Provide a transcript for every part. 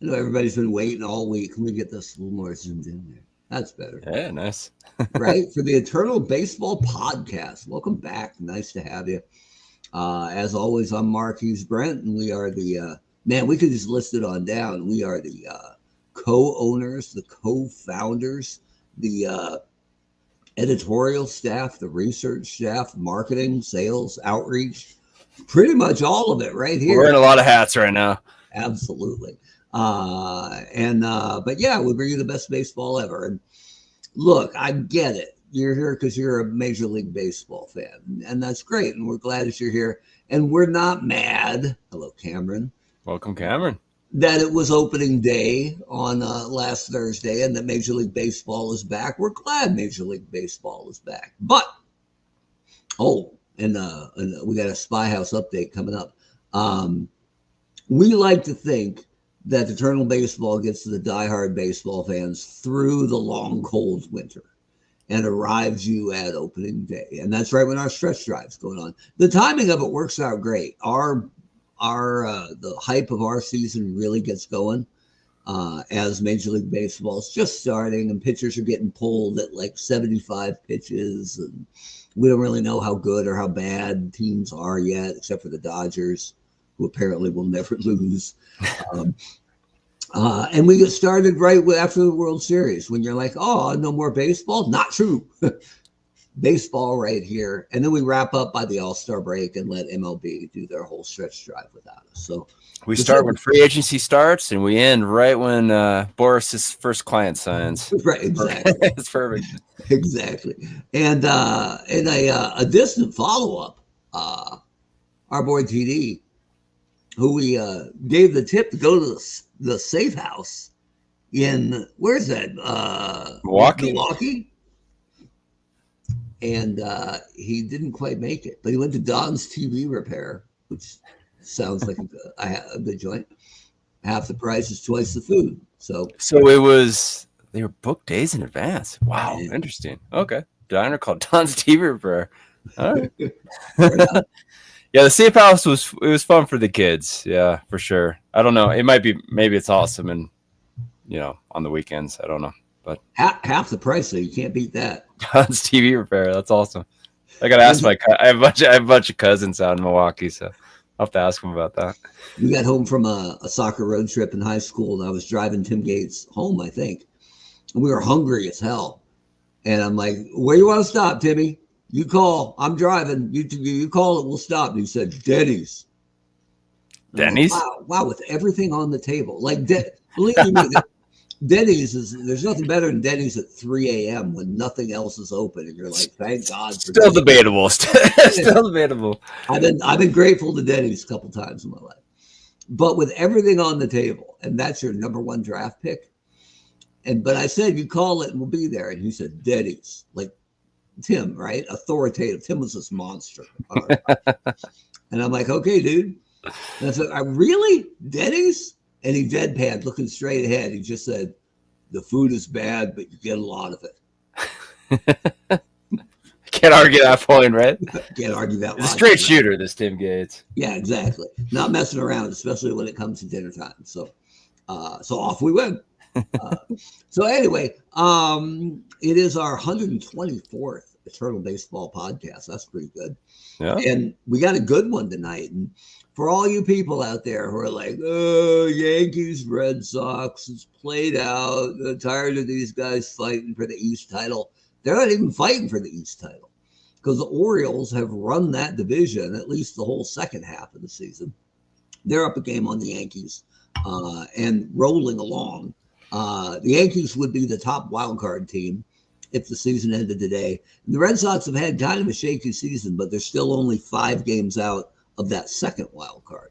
I know everybody's been waiting all week. Let me get this a little more zoomed in there. That's better. Yeah, nice. Right? For the Eternal Baseball Podcast. Welcome back. Nice to have you. As always, I'm Mark. He's Brent, and we are the, we could just list it on down. We are the co-owners, the co-founders, the editorial staff, the research staff, marketing, sales, outreach, pretty much all of it right here. We're wearing a lot of hats right now. Absolutely. But yeah, we bring you the best baseball ever. And look, I get it. You're here because you're a Major League Baseball fan, and that's great. And we're glad that you're here. And we're not mad. Hello, Cameron. Welcome, Cameron. That it was opening day on last Thursday and that Major League Baseball is back. We're glad Major League Baseball is back. But, and we got a Spy House update coming up. We like to think that Eternal Baseball gets to the diehard baseball fans through the long, cold winter and arrives you at opening day. And that's right when our stretch drive's going on. The timing of it works out great. The hype of our season really gets going as Major League Baseball is just starting and pitchers are getting pulled at like 75 pitches. And we don't really know how good or how bad teams are yet, except for the Dodgers, who apparently will never lose. And we get started right after the World Series when you're like, oh, no more baseball? Not true. Baseball right here. And then we wrap up by the All-Star break and let MLB do their whole stretch drive without us. So we start when free agency starts and we end right when Boris's first client signs. Right, exactly. It's perfect. Exactly. And in a distant follow-up, our boy TD, who we gave the tip to go to the safe house in, where's that? Milwaukee. And he didn't quite make it, but he went to Don's TV repair, which sounds like a good joint. Half the price is twice the food. So they were booked days in advance. Wow, interesting. Okay, diner called Don's TV repair. All right. Yeah, the safe house was fun for the kids. Yeah, for sure. I don't know. Maybe it's awesome and on the weekends. I don't know. But half the price, so you can't beat that. Don's TV repair. That's awesome. I got to ask I have a bunch of cousins out in Milwaukee, so I'll have to ask them about that. We got home from a soccer road trip in high school, and I was driving Tim Gates home, I think. And we were hungry as hell. And I'm like, where you want to stop, Timmy? You call. I'm driving. You call it. We'll stop. And he said, Denny's. Denny's? Like, wow, with everything on the table. Like, believe me, Denny's there's nothing better than Denny's at 3 a.m. when nothing else is open, and you're like, thank God. Still debatable. Still debatable. I've been grateful to Denny's a couple times in my life, but with everything on the table, and that's your number one draft pick. But I said, you call it and we'll be there. And he said, Denny's, like Tim, right? Authoritative. Tim was this monster. And I'm like, okay, dude. And I said, really? Denny's? And he deadpanned, looking straight ahead. He just said, the food is bad, but you get a lot of it. Can't argue that point, right? Can't argue that. He's a straight shooter, this Tim Gates. Yeah, exactly. Not messing around, especially when it comes to dinner time. So off we went. So anyway, it is our 124th Eternal Baseball Podcast. That's pretty good. Yeah. And we got a good one tonight. And for all you people out there who are like, oh, Yankees, Red Sox, it's played out. I'm tired of these guys fighting for the East title. They're not even fighting for the East title because the Orioles have run that division at least the whole second half of the season. They're up a game on the Yankees and rolling along. The Yankees would be the top wild card team if the season ended today. And the Red Sox have had kind of a shaky season, but they're still only 5 games out of that second wild card.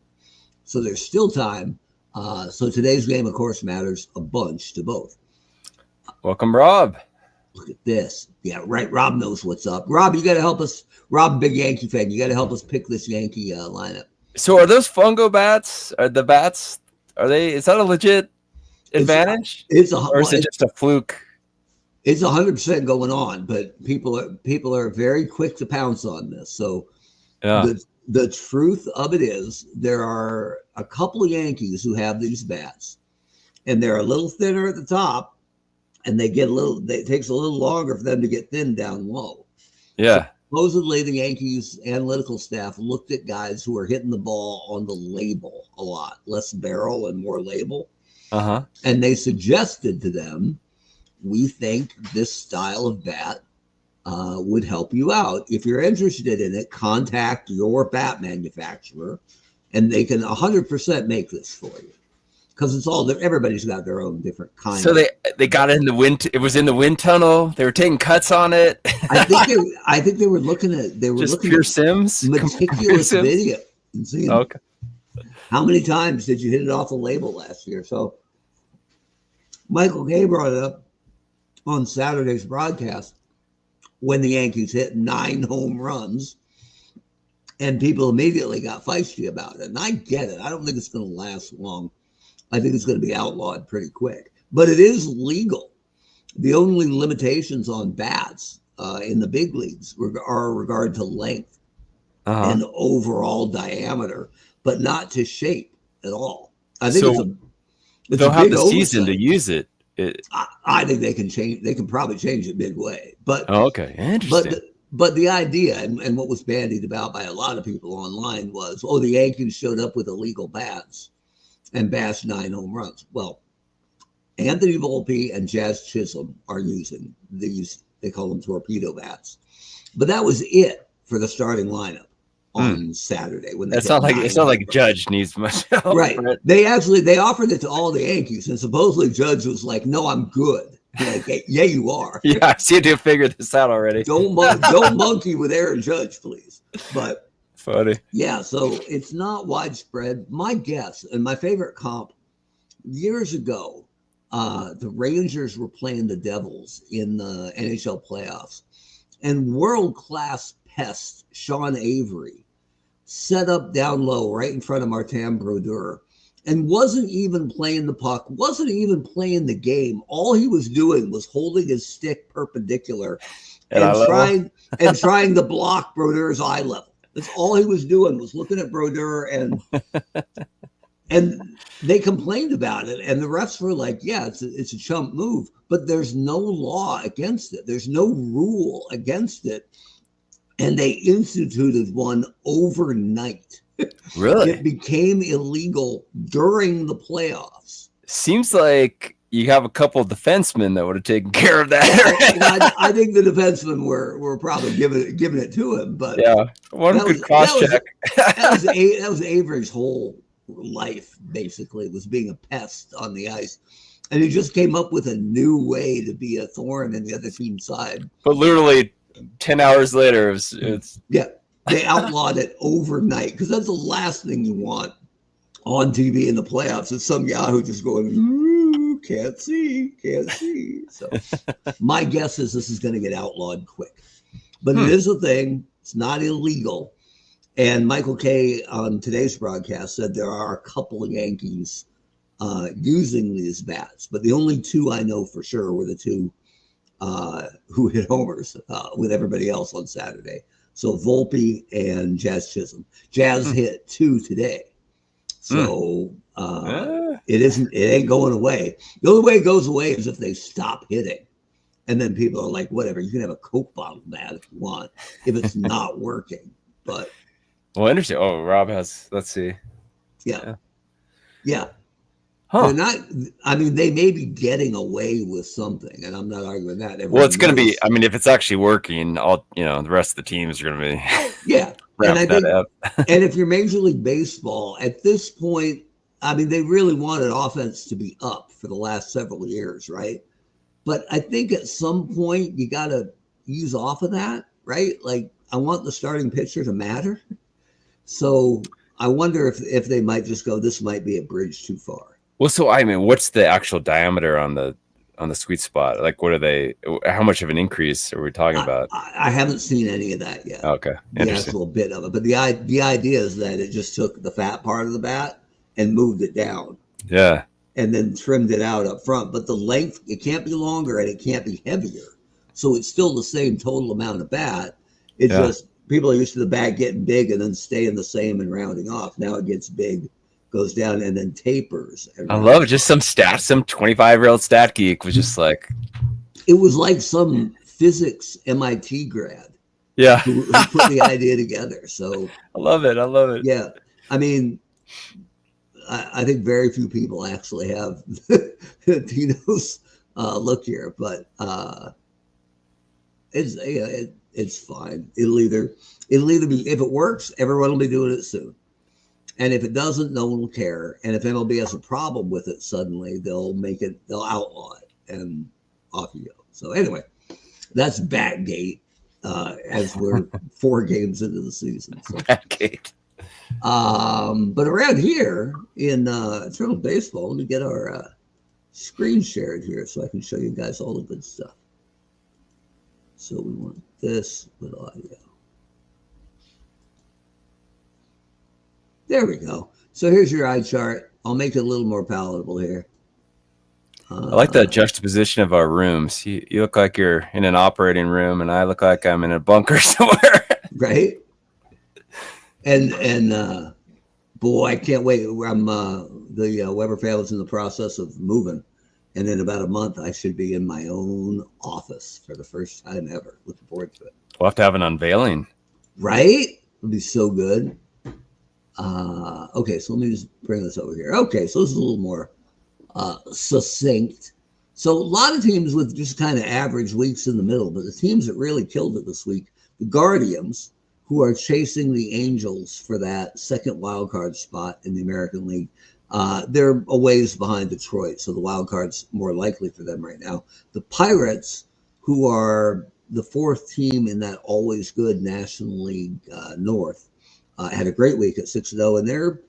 So there's still time. So today's game, of course, matters a bunch to both. Welcome, Rob. Look at this. Yeah, right. Rob knows what's up. Rob, you got to help us. Rob, big Yankee fan. You got to help us pick this Yankee lineup. So are those fungo bats? Are the bats? Is that a legit advantage? Or is it just a fluke? It's 100% going on, but people are very quick to pounce on this. So yeah. The truth of it is there are a couple of Yankees who have these bats and they're a little thinner at the top, and it takes a little longer for them to get thin down low. Yeah. Supposedly, the Yankees analytical staff looked at guys who were hitting the ball on the label a lot, less barrel and more label. And they suggested to them, we think this style of bat would help you out. If you're interested in it, contact your bat manufacturer, and they can 100% make this for you. Because everybody's got their own different kind. So they got it in the wind. It was in the wind tunnel. They were taking cuts on it. I think they were looking at pure Sims, meticulous video and seeing okay. How many times did you hit it off the label last year? So Michael Kay brought it up on Saturday's broadcast when the Yankees hit 9 home runs, and people immediately got feisty about it. And I get it. I don't think it's going to last long. I think it's going to be outlawed pretty quick, but it is legal. The only limitations on bats in the big leagues are regard to length and overall diameter, but not to shape at all. I think they'll have the season to use it. I think they can change. They can probably change it midway. But okay, interesting. But the idea and what was bandied about by a lot of people online was, the Yankees showed up with illegal bats and bashed 9 home runs. Well, Anthony Volpe and Jazz Chisholm are using these, they call them torpedo bats. But that was it for the starting lineup on Saturday. When it's not like Judge needs much help. Right. They offered it to all the Yankees, and supposedly Judge was like, no, I'm good. Like, yeah, you are. Yeah, I seem to have figured this out already. Don't monkey with Aaron Judge, please. But funny. Yeah, so it's not widespread. My guess, and my favorite comp, years ago, the Rangers were playing the Devils in the NHL playoffs, and world-class pest Sean Avery set up down low right in front of Martin Brodeur and wasn't even playing the puck, wasn't even playing the game. All he was doing was holding his stick perpendicular and trying to block Brodeur's eye level. That's all he was doing, was looking at Brodeur, and they complained about it. And the refs were like, yeah, it's a chump move, but there's no law against it. There's no rule against it. And they instituted one overnight. Really? It became illegal during the playoffs. Seems like you have a couple of defensemen that would have taken care of that. I think the defensemen were probably giving it to him, but yeah, one good cross check. That was Avery's whole life, basically, was being a pest on the ice, and he just came up with a new way to be a thorn in the other team's side. But literally 10 hours later, it's they outlawed it overnight, because that's the last thing you want on TV in the playoffs. Is some Yahoo just going, can't see. So my guess is this is going to get outlawed quick. But it is a thing. It's not illegal. And Michael Kay on today's broadcast said there are a couple of Yankees using these bats. But the only 2 I know for sure were the 2 who hit homers with everybody else on Saturday. So Volpe and Jazz Chisholm. Jazz hit 2 today. So it ain't going away. The only way it goes away is if they stop hitting. And then people are like, whatever, you can have a Coke bottle bat if you want, if it's not working. But interesting. Oh, Rob has, let's see. Yeah. Huh. They're not, I mean, they may be getting away with something, and I'm not arguing that. Well, it's going to be, I mean, if it's actually working, the rest of the teams are going to be. Yeah. And I think, and if you're Major League Baseball at this point, I mean, they really wanted offense to be up for the last several years, right? But I think at some point you got to ease off of that, right? Like, I want the starting pitcher to matter. So I wonder if they might just go, this might be a bridge too far. Well, so I mean, what's the actual diameter on the sweet spot? Like, what are they? How much of an increase are we talking about? I haven't seen any of that yet. Okay, the actual bit of it, but the idea is that it just took the fat part of the bat and moved it down. Yeah, and then trimmed it out up front. But the length, it can't be longer and it can't be heavier, so it's still the same total amount of bat. It's just people are used to the bat getting big and then staying the same and rounding off. Now it gets big, goes down and then tapers. I love it. Just some 25-year-old stat geek was just like, it was like some physics MIT grad. Yeah. who put the idea together. So I love it. Yeah. I mean, I think very few people actually have Tino's look here, but it's fine. It'll either be, if it works, everyone will be doing it soon. And if it doesn't, no one will care. And if MLB has a problem with it, suddenly they'll outlaw it, and off you go. So anyway, that's Batgate. As we're 4 games into the season. So. Batgate. But around here in Eternal Baseball, let me get our screen shared here so I can show you guys all the good stuff. So we want this with audio. There we go. So here's your eye chart. I'll make it a little more palatable here. I like the juxtaposition of our rooms. You look like you're in an operating room, and I look like I'm in a bunker somewhere. Right? And boy, I can't wait. I'm the Weber family's in the process of moving, and in about a month, I should be in my own office for the first time ever. Looking forward to it. We'll have to have an unveiling. Right? It'll be so good. Okay, so let me just bring this over here. Okay, so this is a little more succinct. So a lot of teams with just kind of average weeks in the middle, but the teams that really killed it this week, the Guardians, who are chasing the Angels for that second wild card spot in the American League. They're a ways behind Detroit, so the wild card's more likely for them right now. The Pirates, who are the 4th team in that always good National League North, had a great week at 6-0, and they're,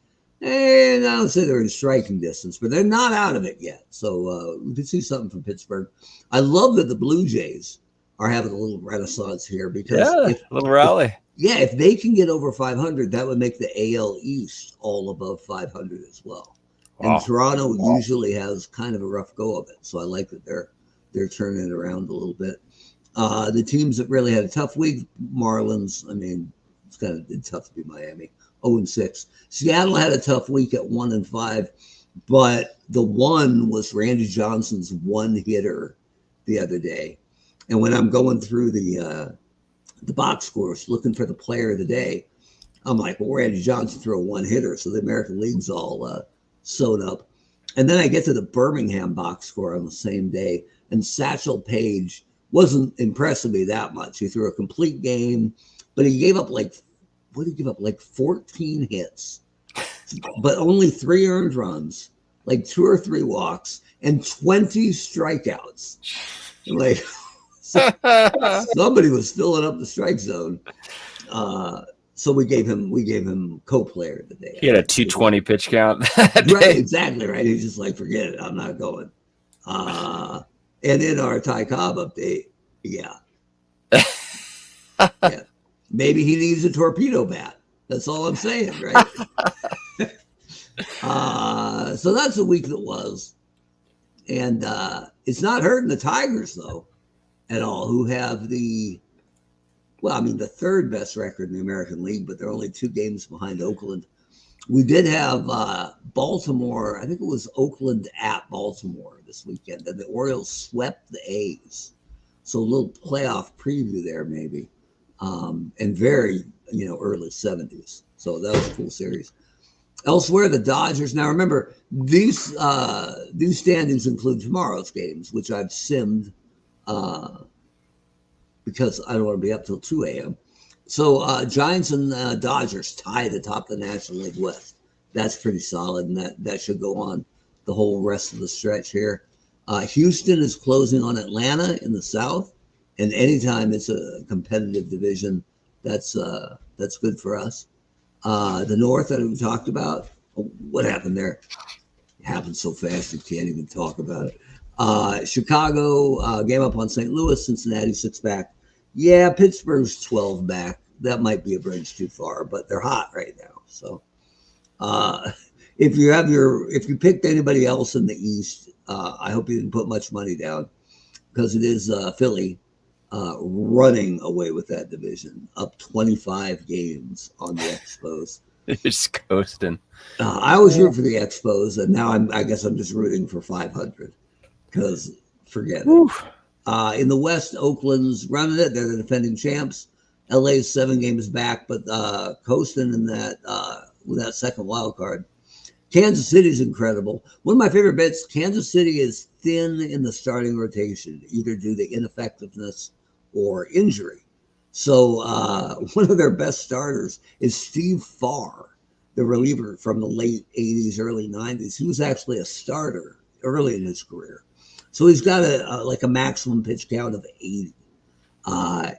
I don't say they're in striking distance, but they're not out of it yet. So we could see something from Pittsburgh. I love that the Blue Jays are having a little renaissance here because a little rally. If they can get over 500, that would make the AL East all above 500 as well. Wow. And Toronto usually has kind of a rough go of it, so I like that they're turning it around a little bit. The teams that really had a tough week, Marlins. I mean, it's kind of tough to be Miami. 0-6. Seattle had a tough week at 1-5, but the one was Randy Johnson's one hitter the other day. And when I'm going through the box scores looking for the player of the day, I'm like, well, Randy Johnson threw a one hitter, so the American League's all sewn up. And then I get to the Birmingham box score on the same day, and Satchel Paige wasn't impressing me that much. He threw a complete game, but he gave up like 14 hits, but only 3 earned runs, like 2 or 3 walks, and 20 strikeouts. Like somebody was filling up the strike zone. So we gave him co-player of the day. He had a 220 pitch count. Right, exactly right. He's just like, forget it, I'm not going. And in our Ty Cobb update, yeah. Maybe he needs a torpedo bat. That's all I'm saying, right? So that's the week that was. And it's not hurting the Tigers, though, at all, who have the 3rd best record in the American League, but they're only 2 games behind Oakland. We did have Baltimore. I think it was Oakland at Baltimore this weekend, and the Orioles swept the A's. So a little playoff preview there, maybe. And very, early 70s. So that was a cool series. Elsewhere, the Dodgers. Now, remember, these standings include tomorrow's games, which I've simmed because I don't want to be up till 2 a.m. So Giants and Dodgers tied atop the National League West. That's pretty solid, and that should go on the whole rest of the stretch here. Houston is closing on Atlanta in the South. And anytime it's a competitive division, that's good for us. The North that we talked about, what happened there? It happened so fast you can't even talk about it. Chicago game up on St. Louis, Cincinnati 6 back. Yeah, Pittsburgh's 12 back. That might be a bridge too far, but they're hot right now. So if you picked anybody else in the East, I hope you didn't put much money down because it is Philly. Running away with that division, up 25 games on the Expos. You're just coasting. I always root for the Expos, and now I guess I'm just rooting for 500 because forget it. In the West, Oakland's running it. They're the defending champs. LA's 7 games back, but coasting in that with that second wild card. Kansas City's incredible. One of my favorite bets, Kansas City is thin in the starting rotation, either due to ineffectiveness or injury. So one of their best starters is Steve Farr, the reliever from the late 80s, early 90s. He was actually a starter early in his career. So he's got a maximum pitch count of 80.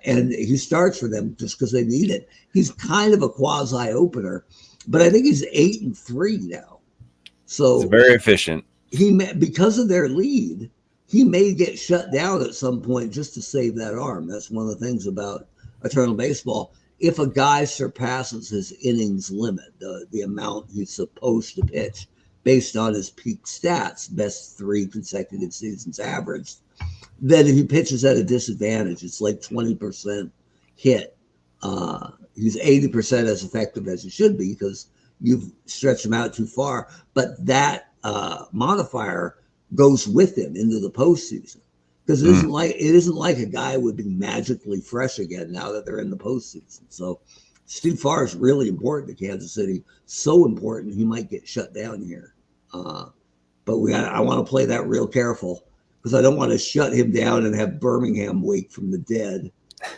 And he starts for them just because they need it. He's kind of a quasi opener, but I think he's 8-3 now. So it's very efficient. Because of their lead, he may get shut down at some point just to save that arm. That's one of the things about Eternal Baseball. If a guy surpasses his innings limit, the amount he's supposed to pitch based on his peak stats, best 3 consecutive seasons averaged, then if he pitches at a disadvantage, it's like 20% hit. He's 80% as effective as he should be because you've stretched him out too far. But that modifier goes with him into the postseason because it isn't like a guy would be magically fresh again now that they're in the postseason. So Steve Farr is really important to Kansas City. So important he might get shut down here. But I want to play that real careful because I don't want to shut him down and have Birmingham wake from the dead,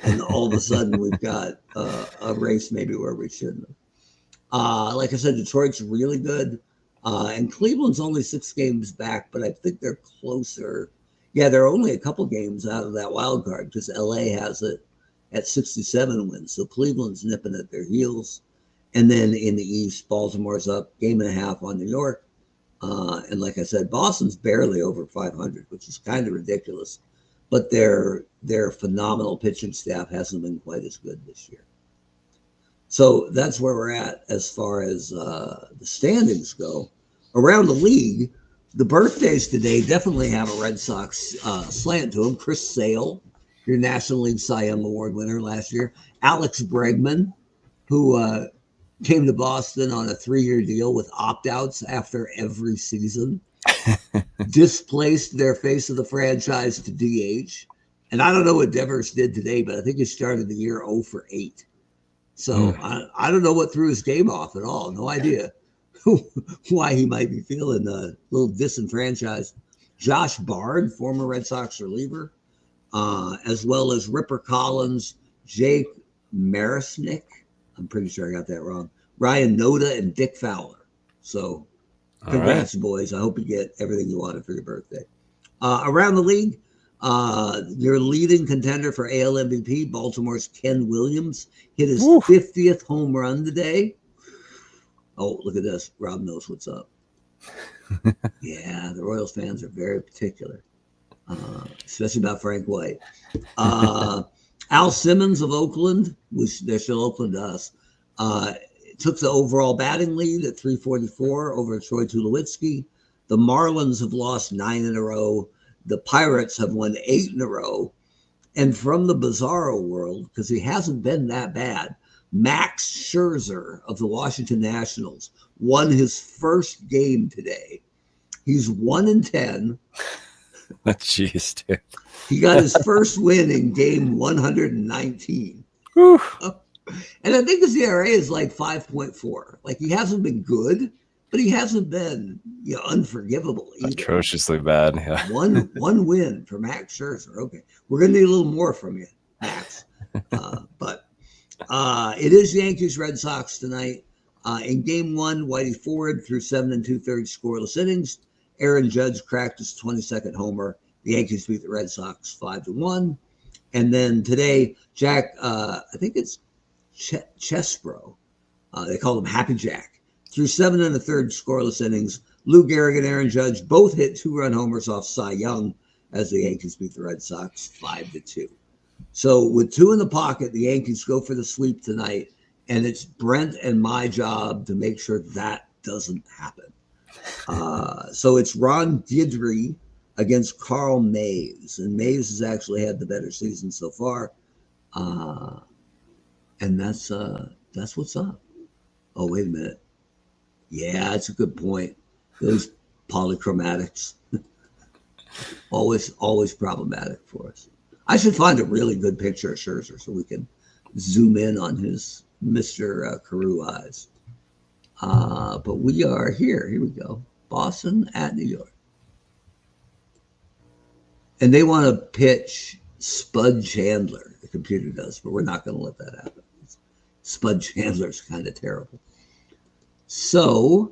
and all of a sudden we've got a race maybe where we shouldn't have. Like I said, Detroit's really good. And Cleveland's only 6 games back, but I think they're closer. Yeah, they're only a couple games out of that wild card because LA has it at 67 wins. So Cleveland's nipping at their heels. And then in the East, Baltimore's up 1.5 games on New York. And like I said, Boston's barely over 500, which is kind of ridiculous. But their phenomenal pitching staff hasn't been quite as good this year. So that's where we're at as far as the standings go. Around the league, the birthdays today definitely have a Red Sox slant to them. Chris Sale, your National League Cy Young Award winner last year. Alex Bregman, who came to Boston on a 3-year deal with opt-outs after every season, displaced their face of the franchise to DH. And I don't know what Devers did today, but I think he started the year 0 for 8. So I don't know what threw his game off at all. No idea why he might be feeling a little disenfranchised. Josh Bard, former Red Sox reliever, as well as Ripper Collins, Jake Marisnick, I'm pretty sure I got that wrong, Ryan Noda, and Dick Fowler. So congrats, boys. I hope you get everything you wanted for your birthday. Around the league, your leading contender for AL MVP, Baltimore's Ken Williams, hit his 50th home run today. Oh, look at this. Rob knows what's up. Yeah, the Royals fans are very particular, especially about Frank White. Al Simmons of Oakland, which they're still Oakland to us, took the overall batting lead at 344 over Troy Tulowitzki. The Marlins have lost 9 in a row. The Pirates have won 8 in a row. And from the Bizarro world, because he hasn't been that bad, Max Scherzer of the Washington Nationals won his first game today. He's 1-10. Jeez, dude. He got his first win in game 119. And I think his ERA is like 5.4. Like, he hasn't been good, but he hasn't been unforgivable either. Atrociously bad. Yeah. One win for Max Scherzer. Okay. We're going to need a little more from you, Max. But it is Yankees Red Sox tonight. In game 1, Whitey Ford threw 7 2/3 scoreless innings. Aaron Judge cracked his 22nd homer. The Yankees beat the Red Sox 5-1. And then today, Jack, I think it's Chesbro. They call him Happy Jack. Threw 7 1/3 scoreless innings. Lou Gehrig and Aaron Judge both hit 2-run homers off Cy Young as the Yankees beat the Red Sox 5-2. So with 2 in the pocket, the Yankees go for the sweep tonight, and it's Brent and my job to make sure that doesn't happen. So it's Ron Guidry against Carl Mays, and Mays has actually had the better season so far. And that's what's up. Oh, wait a minute. Yeah, that's a good point. Those polychromatics. always problematic for us. I should find a really good picture of Scherzer so we can zoom in on his Mr. Carew eyes. But we are here. Here we go. Boston at New York. And they want to pitch Spud Chandler. The computer does, but we're not going to let that happen. Spud Chandler's kind of terrible. So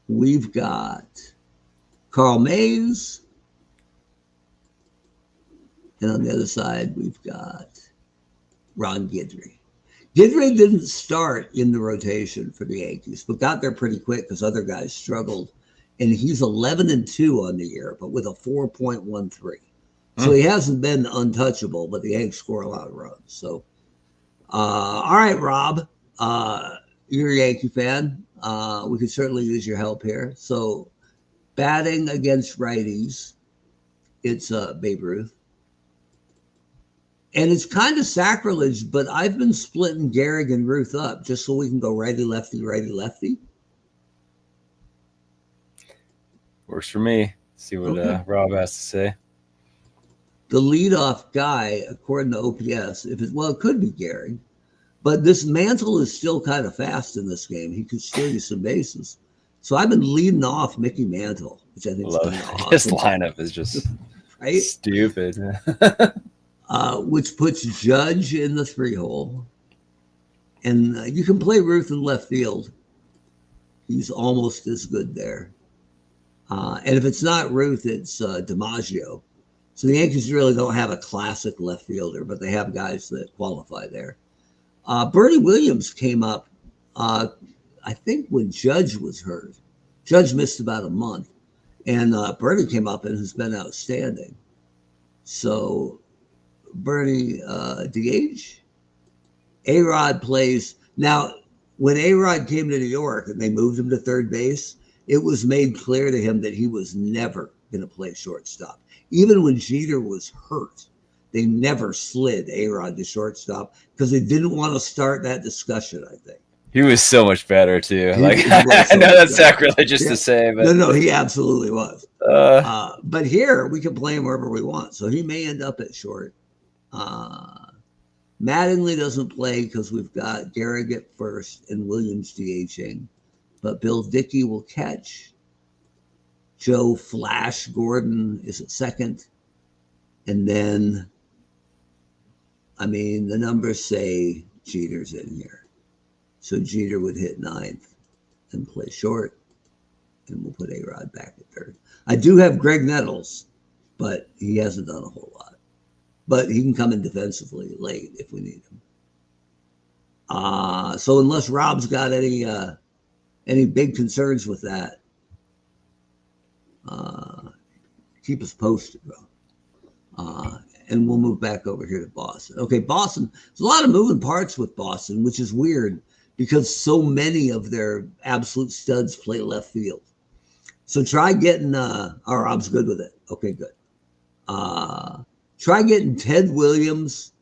we've got Carl Mays. And on the other side, we've got Ron Gehrig. Gehrig didn't start in the rotation for the Yankees, but got there pretty quick because other guys struggled. And he's 11-2 on the year, but with a 4.13. So he hasn't been untouchable, but the Yanks score a lot of runs. So, all right, Rob, you're a Yankee fan. We could certainly use your help here. So, batting against righties, it's Babe Ruth. And it's kind of sacrilege, but I've been splitting Gehrig and Ruth up just so we can go righty-lefty, righty-lefty. Works for me. See what Rob has to say. The leadoff guy, according to OPS, it could be Gehrig, but this Mantle is still kind of fast in this game. He could steal you some bases. So I've been leading off Mickey Mantle, which I think is kind of awesome. His lineup is just right? Stupid. Which puts Judge in the 3-hole. And you can play Ruth in left field. He's almost as good there. And if it's not Ruth, it's DiMaggio. So the Yankees really don't have a classic left fielder, but they have guys that qualify there. Bernie Williams came up, I think, when Judge was hurt. Judge missed about a month. And Bernie came up and has been outstanding. So Bernie, DH. A-Rod plays. Now, when A-Rod came to New York and they moved him to third base, it was made clear to him that he was never going to play shortstop. Even when Jeter was hurt, they never slid A-Rod to shortstop because they didn't want to start that discussion, I think. He was so much better, too. I know that's sacrilegious to say, but No, he absolutely was. But here, we can play him wherever we want, so he may end up at short. Mattingly doesn't play because we've got Gehrig at first and Williams DHing, but Bill Dickey will catch. Joe Flash Gordon is at second. And then, the numbers say Jeter's in here. So Jeter would hit ninth and play short. And we'll put A-Rod back at third. I do have Greg Nettles, but he hasn't done a whole lot. But he can come in defensively late if we need him. So unless Rob's got any big concerns with that, keep us posted, bro. And we'll move back over here to Boston. Okay, Boston. There's a lot of moving parts with Boston, which is weird because so many of their absolute studs play left field. So try getting, Rob's good with it. Okay, good. Try getting Ted Williams,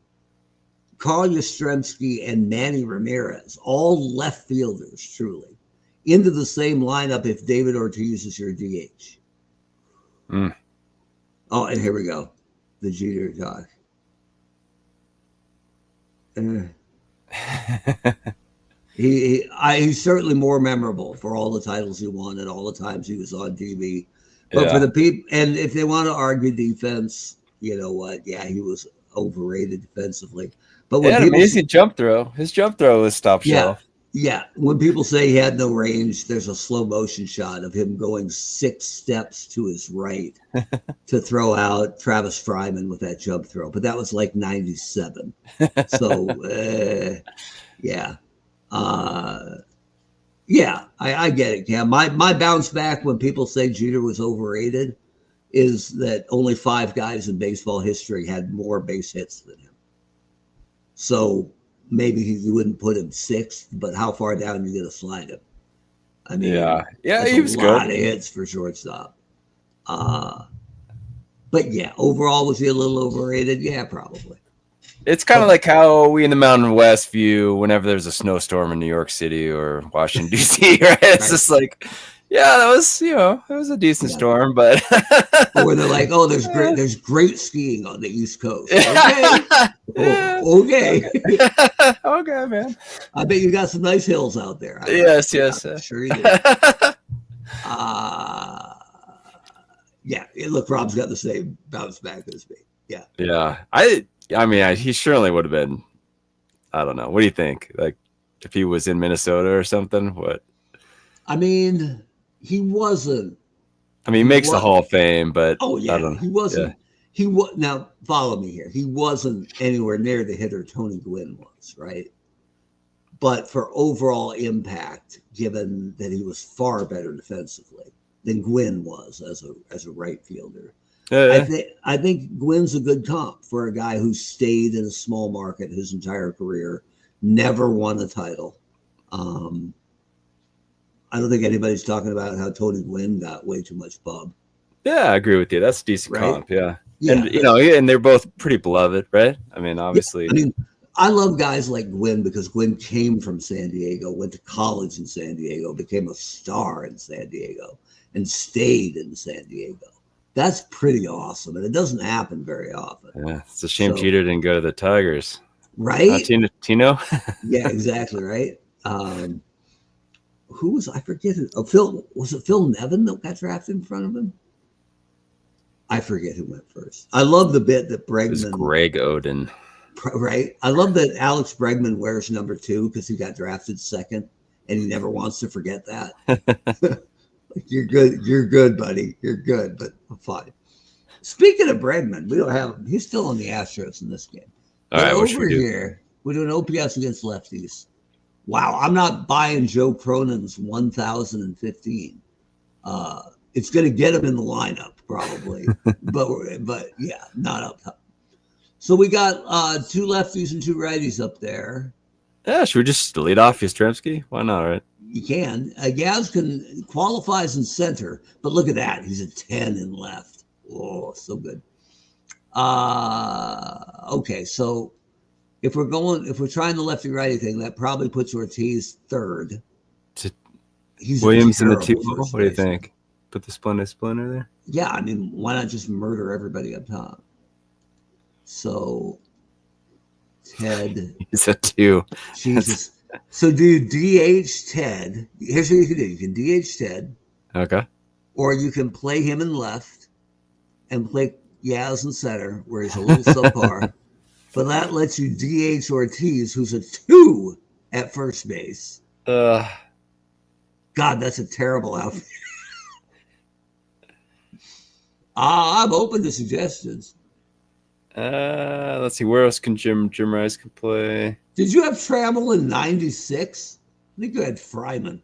Carl Yastrzemski, and Manny Ramirez, all left fielders, truly, into the same lineup if David Ortiz is your DH. Oh, and here we go. The Jeter talk. He's certainly more memorable for all the titles he won and all the times he was on TV. But for the people, and if they want to argue defense, you know what? Yeah, he was overrated defensively. But when he had an amazing jump throw. His jump throw was top shelf. Yeah. When people say he had no range, there's a slow motion shot of him going 6 steps to his right to throw out Travis Fryman with that jump throw. But that was like 97. So, yeah. I get it, Cam. My bounce back when people say Jeter was overrated is that only 5 guys in baseball history had more base hits than him. So maybe you wouldn't put him 6th, but how far down are you going to slide him? He was good. A lot of hits for shortstop. But yeah, overall, was he a little overrated? Yeah, probably. It's kind of like how we in the Mountain West view whenever there's a snowstorm in New York City or Washington, D.C., right? It's just like, yeah, that was, it was a decent storm, but. Or they're like, oh, there's great skiing on the East Coast. Okay. Okay. Okay, man. I bet you got some nice hills out there. Yes. Sure you do. Yeah, look, Rob's got the same bounce back as me. Yeah. Yeah. I mean, he surely would have been, I don't know. What do you think? Like, if he was in Minnesota or something, what? I mean, he wasn't. I mean, he makes the Hall of Fame, but I don't know. He wasn't. Yeah. Now, follow me here. He wasn't anywhere near the hitter Tony Gwynn was, right? But for overall impact, given that he was far better defensively than Gwynn was as a right fielder. I think Gwynn's a good comp for a guy who stayed in a small market his entire career, never won a title. I don't think anybody's talking about how Tony Gwynn got way too much pub. Yeah, I agree with you. That's a decent comp. Yeah. And and they're both pretty beloved, right? I mean, obviously. Yeah, I love guys like Gwynn because Gwynn came from San Diego, went to college in San Diego, became a star in San Diego, and stayed in San Diego. That's pretty awesome, and it doesn't happen very often. Yeah, it's a shame Jeter didn't go to the Tigers. Right? Tino? Yeah, exactly, right? Who was, I forget it. Was it Phil Nevin that got drafted in front of him? I forget who went first. I love the bit that Bregman. It was Greg Oden. Right? I love that Alex Bregman wears number 2 because he got drafted second, and he never wants to forget that. You're good, buddy. You're good, but I'm fine. Speaking of Bregman, we don't have him. He's still on the Astros in this game. All right, over here, we're doing OPS against lefties. Wow, I'm not buying Joe Cronin's 1,015. It's going to get him in the lineup probably, but yeah, not up top. So we got 2 lefties and 2 righties up there. Yeah, should we just lead off Yastrzemski? Why not, right? You can. Gaz qualifies in center, but look at that. He's a 10 in left. Oh, so good. Okay, so if we're trying the lefty righty thing, that probably puts Ortiz third. He's Williams in the 2. What do you think? Put the splinter there? Yeah, I mean, why not just murder everybody up top? So Ted. He's a 2. Jesus. So do you DH Ted? Here's what you can do. You can DH Ted. Okay. Or you can play him in left and play Yaz in center, where he's a little subpar. But that lets you DH Ortiz, who's a 2 at first base. God, that's a terrible outfit. I'm open to suggestions. Let's see. Where else can Jim Rice can play? Did you have Trammell in 96? I think you had Fryman.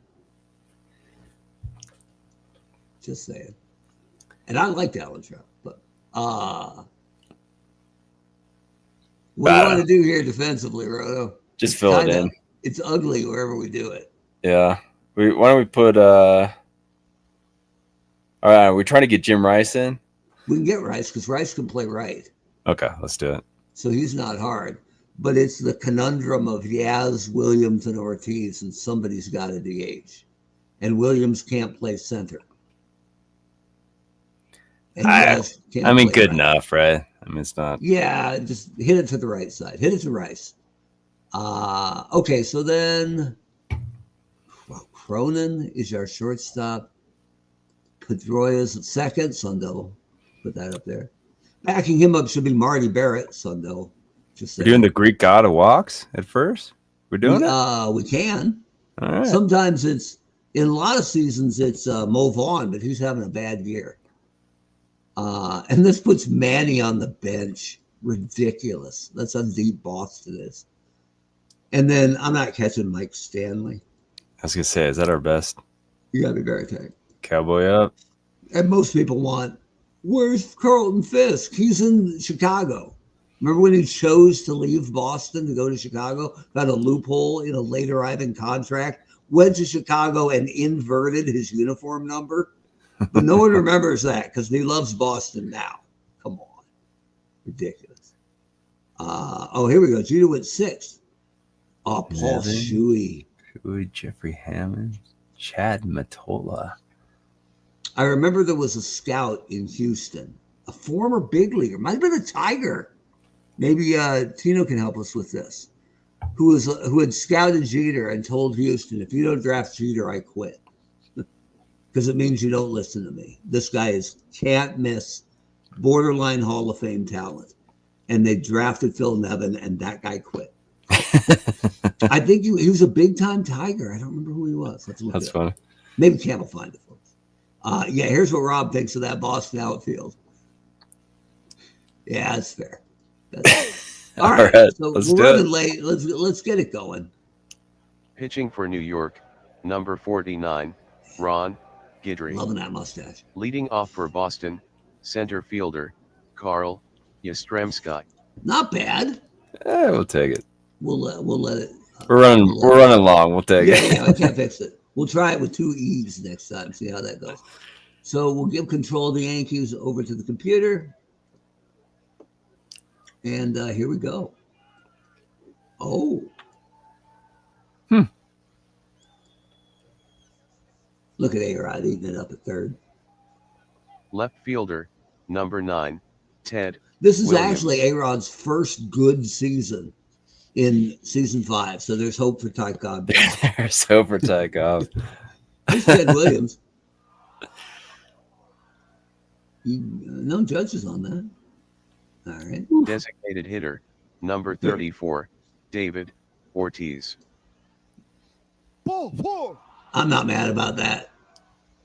Just saying. And I liked Alan Trammell, but what do you want to do here defensively, Roto? Just fill it in. It's ugly wherever we do it. Yeah. Why don't we put all right, we're trying to get Jim Rice in. We can get Rice because Rice can play right. Okay, let's do it. So he's not hard. But it's the conundrum of Yaz, Williams, and Ortiz, and somebody's got a DH. And Williams can't play center. And I mean, good enough, right? I mean, it's not. Yeah, just hit it to the right side. Hit it to Rice. Okay, so then Cronin is our shortstop. Pedroia's at second. Sundell, put that up there. Backing him up should be Marty Barrett. Sundell. We're doing the Greek god of walks at first? We're doing it? We can. All right. Sometimes in a lot of seasons, it's Mo Vaughn, but he's having a bad year. And this puts Manny on the bench. Ridiculous. That's how deep Boston is. And then I'm not catching Mike Stanley. I was going to say, is that our best? You got to be very tight. Cowboy up. And most people want, where's Carlton Fisk? He's in Chicago. Remember when he chose to leave Boston to go to Chicago? Got a loophole in a late arriving contract, went to Chicago and inverted his uniform number. But no one remembers that because he loves Boston now. Come on. Ridiculous. Here we go. Jeter went 6th. Oh, Paul Nevin. Shuey. Jeffrey Hammond. Chad Mottola. I remember there was a scout in Houston, a former big leaguer, might have been a Tiger. Maybe Tino can help us with this. Who had scouted Jeter and told Houston, if you don't draft Jeter, I quit. Because it means you don't listen to me. This guy is can't miss, borderline Hall of Fame talent. And they drafted Phil Nevin, and that guy quit. I think he was a big-time Tiger. I don't remember who he was. Let's look. That's funny. Maybe Cam will find it for us. Here's what Rob thinks of that Boston outfield. Yeah, that's fair. All right. So we're running late. Let's get it going. Pitching for New York, number 49, Ron Gehrig. Loving that mustache. Leading off for Boston, center fielder, Carl Yastrzemski. Not bad. We'll take it. We'll let it. We're running long. We'll take it. Yeah, I can't fix it. We'll try it with 2 E's next time. See how that goes. So we'll give control of the Yankees over to the computer. And here we go. Oh. Look at A-Rod eating it up at 3rd. Left fielder, number 9, Ted This is Williams. actually A-Rod's first good season in season 5. So there's hope for Ty Cobb. There's hope for Ty Cobb. There's Ted Williams. No judges on that. All right. Designated hitter, number 34, David Ortiz. I'm not mad about that.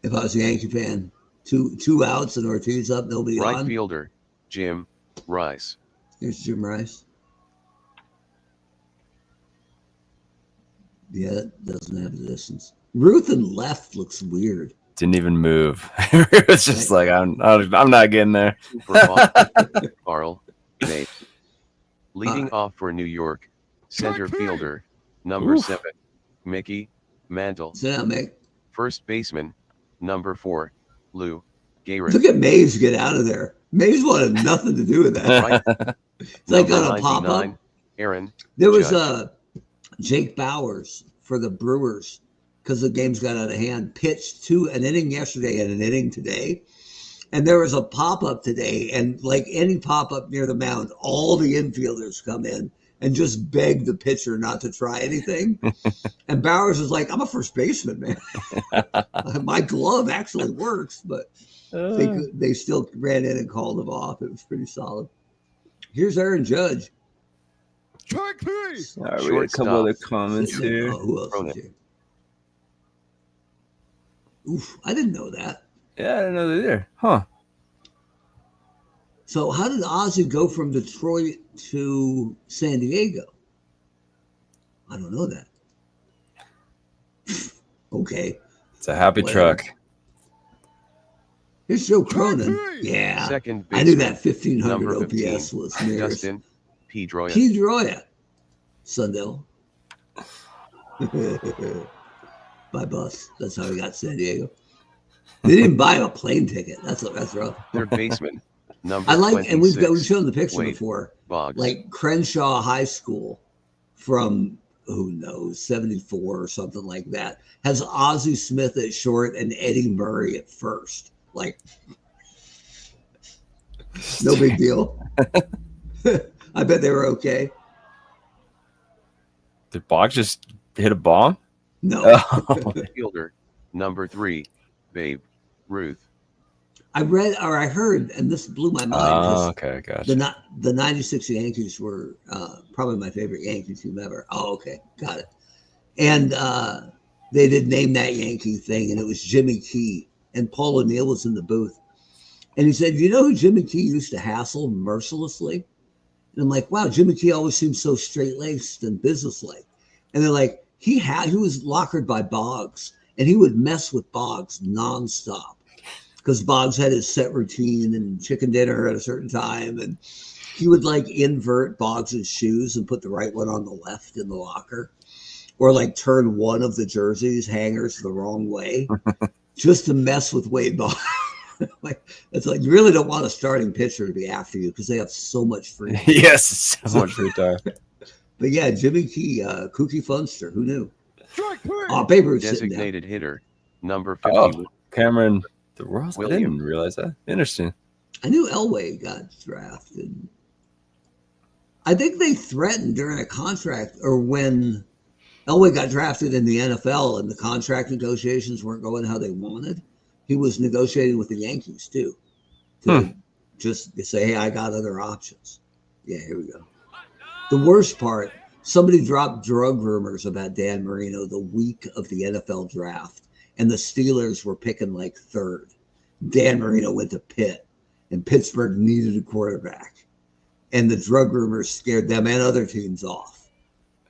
If I was a Yankee fan, two outs and Ortiz up, nobody Right on. fielder, Jim Rice. Here's Jim Rice. Yeah, that doesn't have the distance. Ruth and left looks weird. Didn't even move. It's just like I'm not getting there. Carl Nate. Leading off for New York, center fielder, number 7, Mickey Mantle. Sit down, Mick. First baseman, number 4, Lou Gehrig. Look at Mays get out of there. Mays wanted nothing to do with that. Right. It's like Number on a pop 99, up. Aaron. There was Judge. Jake Bowers for the Brewers because the games got out of hand. Pitched an inning yesterday and an inning today. And there was a pop-up today, and like any pop-up near the mound, all the infielders come in and just beg the pitcher not to try anything. And Bowers is like, I'm a first baseman, man. My glove actually works, but they still ran in and called him off. It was pretty solid. Here's Aaron Judge. All right, we got a couple other comments here. Who else is here? Oof, I didn't know that. Yeah, I didn't know they're there. Huh. So how did Ozzie go from Detroit to San Diego? I don't know that. Okay. It's a happy truck. Here's Joe Cronin. Yeah. Second I knew baseman, that 1,500 number 15, OPS was near Justin Pedroia. Pedroia. Sundell. By bus. That's how he got to San Diego. They didn't buy him a plane ticket. That's rough. Third baseman, number I like, and we've 26, shown the picture Wade before. Boggs. Like Crenshaw High School from, who knows, 74 or something like that, has Ozzie Smith at short and Eddie Murray at first. Like, no big deal. I bet they were okay. Did Boggs just hit a bomb? No. Fielder, number 3, Babe Ruth. I heard, and this blew my mind. Oh, okay, gotcha. The 96 Yankees were probably my favorite Yankee team ever. Oh, okay, got it. And they did name that Yankee thing, and it was Jimmy Key. And Paul O'Neill was in the booth. And he said, you know who Jimmy Key used to hassle mercilessly? And I'm like, wow, Jimmy Key always seems so straight-laced and businesslike. And they're like, he was lockered by Boggs, and he would mess with Boggs nonstop. Because Boggs had his set routine and chicken dinner at a certain time. And he would like invert Boggs' shoes and put the right one on the left in the locker. Or like turn one of the jerseys hangers the wrong way just to mess with Wade Boggs. It's like you really don't want a starting pitcher to be after you because they have so much free time. Yes, so much free time. But yeah, Jimmy Key, Kooky Funster, who knew? Babe Ruth Designated hitter, number 50. Oh, Cameron, the Royals. I didn't realize that. Interesting. I knew Elway got drafted. I think they threatened during a contract, or when Elway got drafted in the NFL and the contract negotiations weren't going how they wanted, he was negotiating with the Yankees too, to just say, hey, I got other options. Yeah, here we go. The worst part, somebody dropped drug rumors about Dan Marino the week of the NFL draft, and the Steelers were picking like third. Dan Marino went to Pitt, and Pittsburgh needed a quarterback. And the drug rumors scared them and other teams off.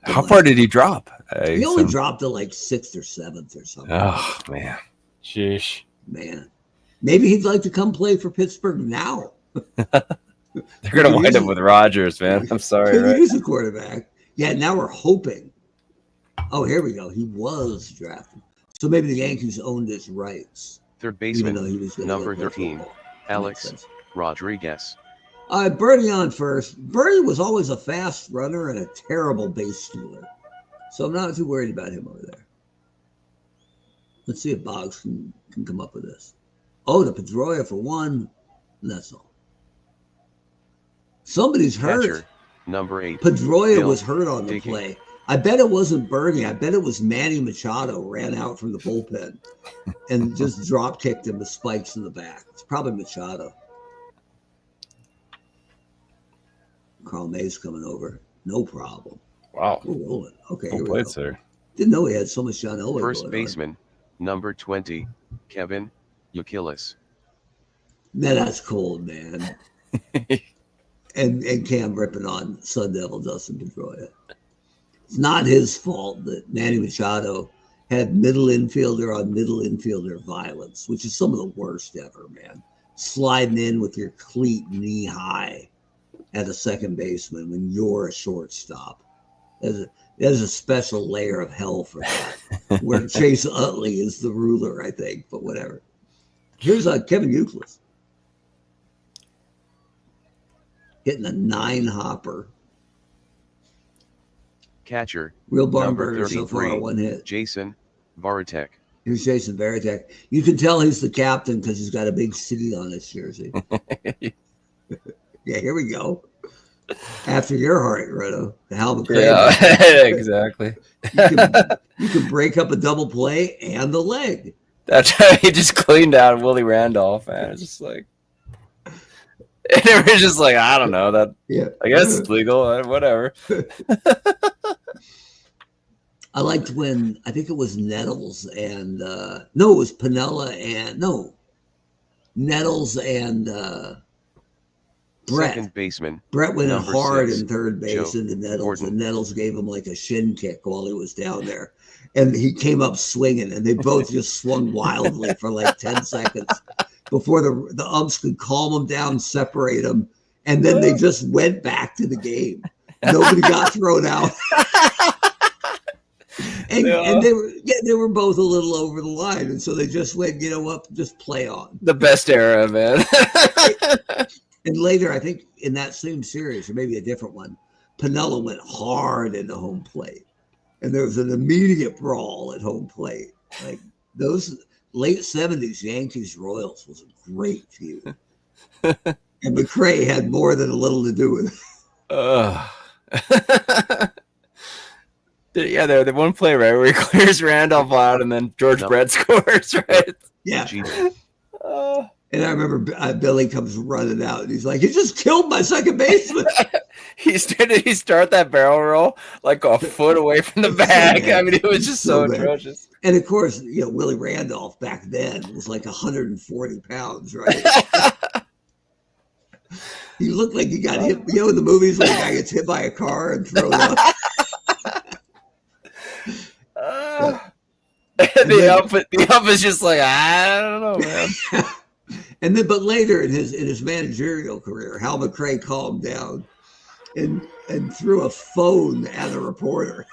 How far did he drop? He only dropped to like 6th or 7th or something. Oh, man. Sheesh. Man. Maybe he'd like to come play for Pittsburgh now. They're going to wind up with Rodgers, man. I'm sorry. Right? He's a quarterback. Yeah, now we're hoping. Oh, here we go. He was drafted. So maybe the Yankees owned his rights. Third baseman, number 13, Alex Rodriguez. Bernie on first. Bernie was always a fast runner and a terrible base stealer. So I'm not too worried about him over there. Let's see if Boggs can come up with this. Oh, the Pedroia for one. And that's all. Somebody's hurt. Catcher, number 8. Pedroia was hurt on the Dickey. play. I bet it wasn't Bernie. I bet it was Manny Machado ran out from the bullpen and just drop kicked him with spikes in the back. It's probably Machado. Carl May's coming over. No problem. Wow. We're rolling. Okay. Well played, sir. Didn't know he had so much John Elway. First baseman, number 20, Kevin Youkilis. Man, that's cold, man. and Cam ripping on Sun Devil Dustin Pedroia. It's not his fault that Manny Machado had middle infielder on middle infielder violence, which is some of the worst ever, man. Sliding in with your cleat knee high at a second baseman when you're a shortstop. There's a special layer of hell for that, where Chase Utley is the ruler, I think, but whatever. Here's Kevin Youkilis hitting a 9-hopper. Catcher, Real barn number burner so far, 33, one hit. Jason Varitek. Here's Jason Varitek. You can tell he's the captain because he's got a big C on his jersey. Yeah, here we go. After your heart, Redo. The Hal McCray. Yeah, exactly. You can break up a double play and the leg. That's how he just cleaned out Willie Randolph, man. It's just like, and they were just like, I don't know. That, yeah, I guess it's legal, whatever. I liked when, I think it was Nettles and, no, it was Piniella and, no, Nettles and Brett. Second baseman. Brett went in hard 6, in third base Joe into Nettles, Gordon. and Nettles gave him like a shin kick while he was down there. And he came up swinging, and they both just swung wildly for like 10 seconds before the umps could calm them down, separate them, and then they just went back to the game. Nobody got thrown out. And they were both a little over the line, and so they just went, you know what, just play on. The best era, man. And later, I think in that same series, or maybe a different one, Piniella went hard into home plate, and there was an immediate brawl at home plate. Like those late 70s Yankees Royals was a great feud, and McCray had more than a little to do with it. Yeah, the one play, right, where he clears Randolph out and then George Brett scores, right? Yeah. And I remember Billy comes running out and he's like, "You just killed my second baseman." He start that barrel roll like a foot away from the bag. I mean, it was just so atrocious. And of course, you know, Willie Randolph back then was like 140 pounds, right? He looked like he got hit. You know, in the movies when a guy gets hit by a car and thrown up. The up is just like, I don't know, man. And then, but later in his managerial career, Hal McCray calmed down and threw a phone at a reporter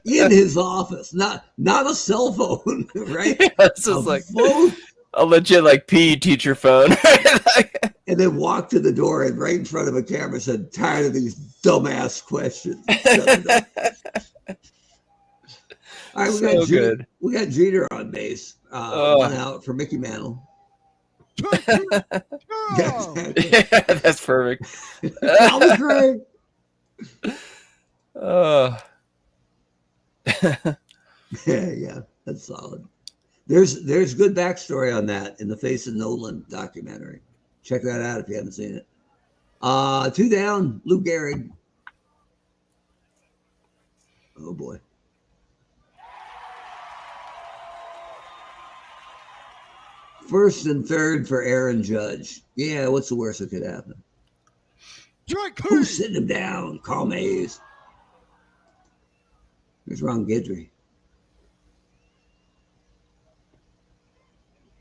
in his office, not a cell phone, right? Yeah, it's just like phone. a legit like PE teacher phone. And then walked to the door and right in front of a camera said, "Tired of these dumbass questions." All right, we got Jeter on base. 1 out for Mickey Mantle. Yeah, that's perfect. That was great. Yeah, that's solid. There's good backstory on that in the Face of Nolan documentary. Check that out if you haven't seen it. 2 down, Lou Gehrig. Oh boy. First and third for Aaron Judge. Yeah, what's the worst that could happen? Who's sitting him down? Carl Mays. There's Ron Guidry.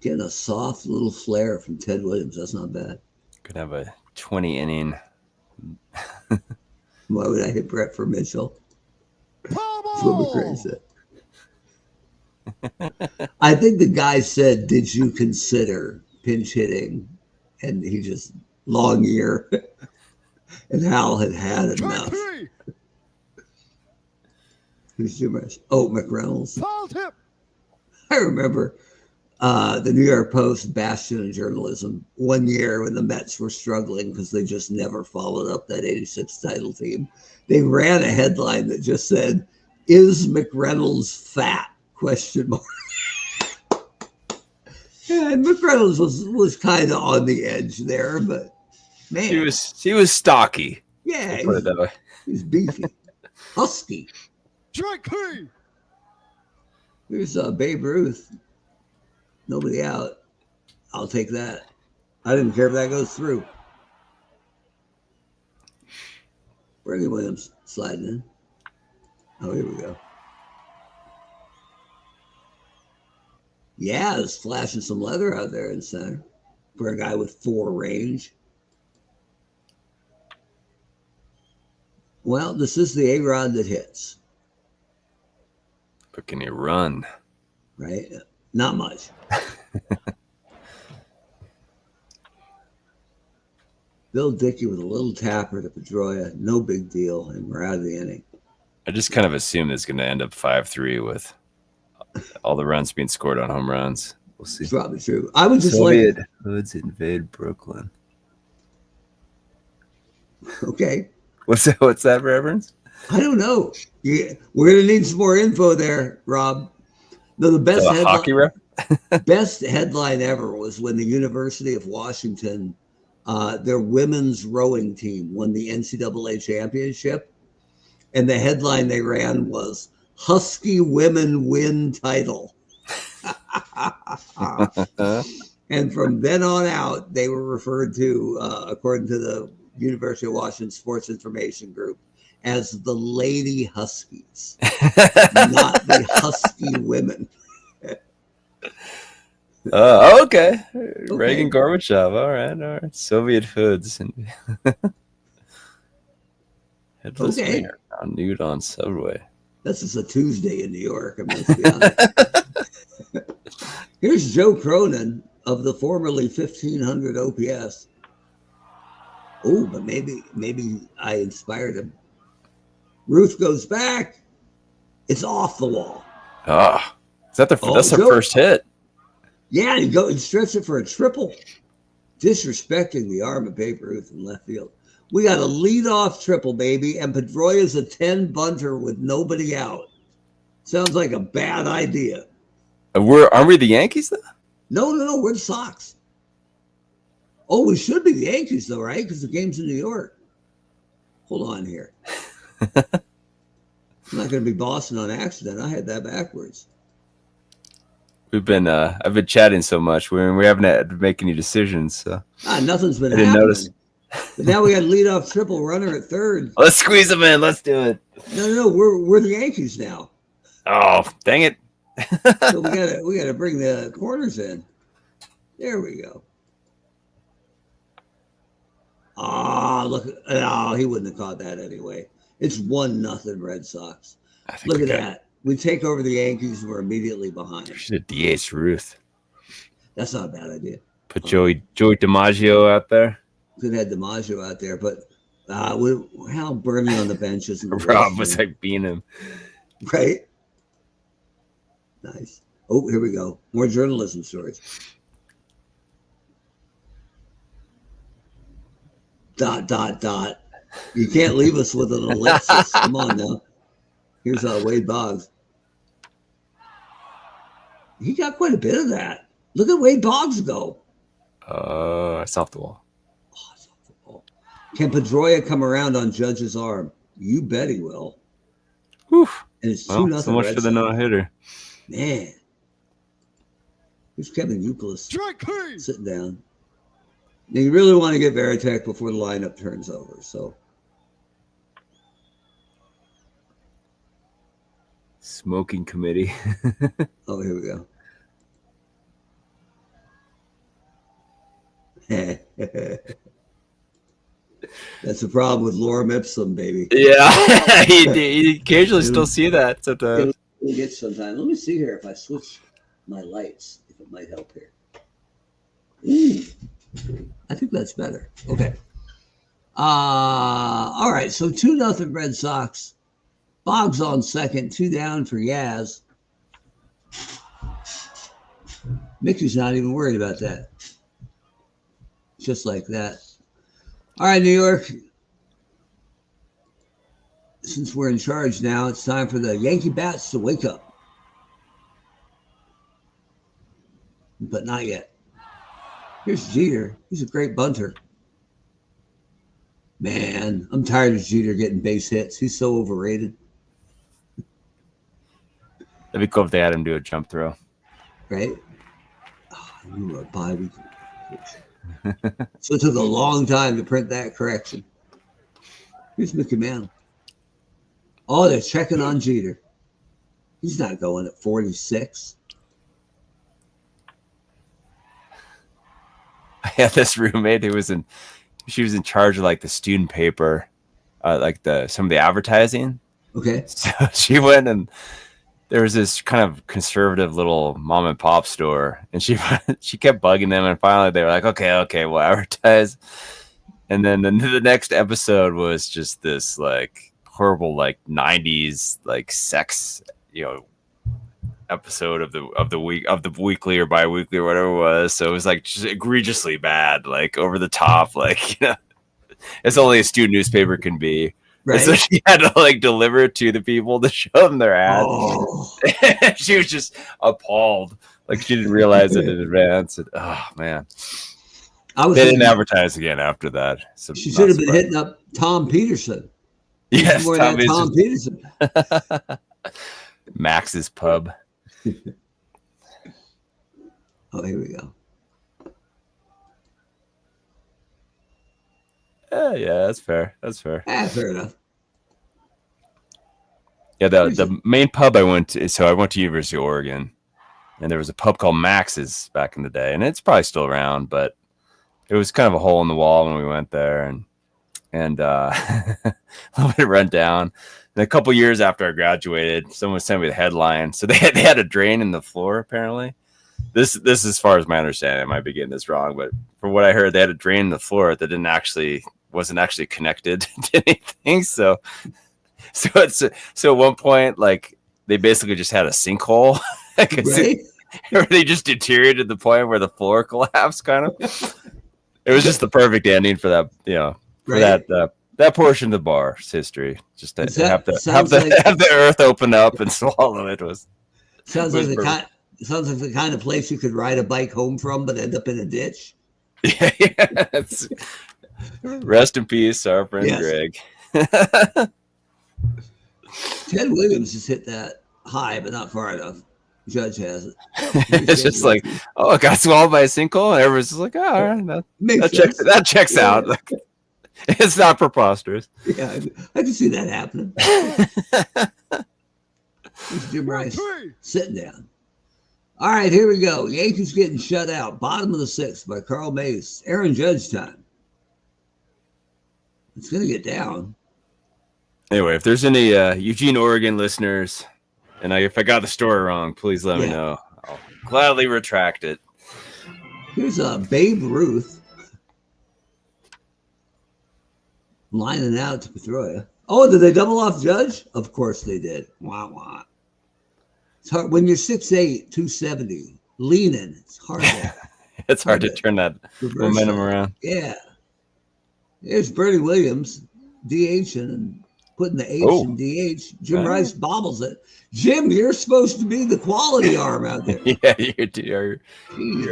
Getting a soft little flare from Ted Williams. That's not bad. Could have a 20 inning. Why would I hit Brett for Mitchell? That's what McRae said. I think the guy said, "Did you consider pinch hitting?" And he just long ear. And Hal had enough. Who's too much? Oh, McReynolds. I remember the New York Post, bastion of journalism, one year when the Mets were struggling because they just never followed up that '86 title team. They ran a headline that just said, "Is McReynolds fat?" ? And McReynolds was kind of on the edge there, but man, he was stocky. Yeah, put it that way. He's beefy, husky. Here's Babe Ruth. Nobody out. I'll take that. I didn't care if that goes through. Brady Williams sliding in. Oh, here we go. Yeah, it's flashing some leather out there in center for a guy with 4 range. Well, this is the A-Rod that hits. But can he run? Right? Not much. Bill Dickey with a little tapper to Pedroia. No big deal, and we're out of the inning. I just kind of assume it's going to end up 5-3 with all the runs being scored on home runs. We'll see. It's probably true. I would just Soviet hoods invade Brooklyn. Okay. What's that reference? I don't know. Yeah, we're going to need some more info there, Rob. No, the best hockey rep? Best headline ever was when the University of Washington, their women's rowing team won the NCAA championship. And the headline they ran was, "Husky women win title." And from then on out, they were referred to, according to the University of Washington Sports Information Group, as the Lady Huskies, not the Husky women. Okay. Reagan Gorbachev. All right. Soviet hoods and headless man nude on subway. This is a Tuesday in New York. I mean, let's be honest. Here's Joe Cronin of the formerly 1500 OPS. Oh, but maybe I inspired him. Ruth goes back. It's off the wall. Is that that's their first hit? Yeah, and stretch it for a triple. Disrespecting the arm of Babe Ruth in left field. We got a leadoff triple, baby, and Pedroia's a 10 bunter with nobody out. Sounds like a bad idea. Aren't we the Yankees, though? No, we're the Sox. Oh, we should be the Yankees, though, right? Because the game's in New York. Hold on here. I'm not going to be Boston on accident. I had that backwards. I've been chatting so much. We haven't had to make any decisions. So nothing's been happening. Notice. But now we got leadoff triple runner at third. Let's squeeze them in. Let's do it. No, we're the Yankees now. Oh, dang it! So we gotta bring the corners in. There we go. Look! Oh, he wouldn't have caught that anyway. It's 1-0 Red Sox. Look at that. We take over the Yankees and we're immediately behind. Should have DH Ruth. That's not a bad idea. Put Joey DiMaggio out there. Could have had DiMaggio out there, but how Bernie on the bench isn't Rob was like being him. Right? Nice. Oh, here we go. More journalism stories. ... You can't leave us with an ellipsis. Come on now. Here's Wade Boggs. He got quite a bit of that. Look at Wade Boggs go. It's off the wall. Oh, it's off the wall. Can Pedroia come around on Judge's arm? You bet he will. Whew. And it's 2-0. So much for the no-hitter. Man. Here's Kevin Youkilis sitting down. Now you really want to get Veritek before the lineup turns over. So smoking committee. Oh, here we go. That's the problem with Lorem Ipsum, baby. Yeah, you occasionally still see that sometimes. We'll get sometimes. Let me see here if I switch my lights, if it might help here. I think that's better. Okay. All right. So 2-0 Red Sox. Boggs on second, 2 down for Yaz. Mickey's not even worried about that. Just like that. All right, New York. Since we're in charge now, it's time for the Yankee bats to wake up. But not yet. Here's Jeter. He's a great bunter. Man, I'm tired of Jeter getting base hits. He's so overrated. That'd be cool if they had him do a jump throw. Right? Oh, I knew a bi-weekly. So it took a long time to print that correction. Here's Mickey Mantle. Oh, they're checking on Jeter. He's not going at 46. I had this roommate who she was in charge of like the student paper, like some of the advertising. Okay. So she went and there was this kind of conservative little mom and pop store, and she kept bugging them, and finally they were like, okay, we'll advertise. And then the next episode was just this like horrible like 90s like sex, episode of the week of the weekly or bi-weekly or whatever it was. So it was like just egregiously bad, like over the top, like it's only a student newspaper can be. Right. And so she had to like deliver it to the people to show them their ad. Oh. She was just appalled, like she didn't realize it in advance. And, oh man, they didn't advertise again after that. So she should have been hitting up Tom Peterson. Yes, Tom Peterson. Max's Pub. Oh, here we go. Yeah, that's fair. Fair enough. Yeah, the main pub I went to, so I went to University of Oregon, and there was a pub called Max's back in the day, and it's probably still around, but it was kind of a hole in the wall when we went there, and a little bit run down. And a couple years after I graduated, someone sent me the headline. So they had a drain in the floor, apparently. This is as far as my understanding. I might be getting this wrong, but from what I heard, they had a drain in the floor that wasn't actually connected to anything. So at one point, like they basically just had a sinkhole. Right? They just deteriorated to the point where the floor collapsed. Kind of. It was just the perfect ending for that. For right. That portion of the bar's history. Just to have the earth open up and swallow it sounds like the kind of place you could ride a bike home from, but end up in a ditch. Yeah. Rest in peace, our friend Greg. Ted Williams has hit that high, but not far enough. Judge has it. It's just like, oh, it got swallowed by a sinkhole, and everyone's just like, oh, all right, that checks out. Like, it's not preposterous. Yeah, I can see that happening. There's Jim Rice sitting down. All right, here we go. Yankees getting shut out. Bottom of the sixth by Carl Mays. Aaron Judge time. It's going to get down. Anyway, if there's any Eugene, Oregon listeners, and if I got the story wrong, please let me know. I'll gladly retract it. Here's Babe Ruth lining out to Pedroia. Oh, did they double off Judge? Of course they did. Wah, wah. It's hard when you're 6'8", 270, leaning. It's hard to it's hard to turn that momentum around. Yeah. Here's Bernie Williams, DH and putting the H in DH. Jim Rice bobbles it. Jim, you're supposed to be the quality arm out there. Yeah, you're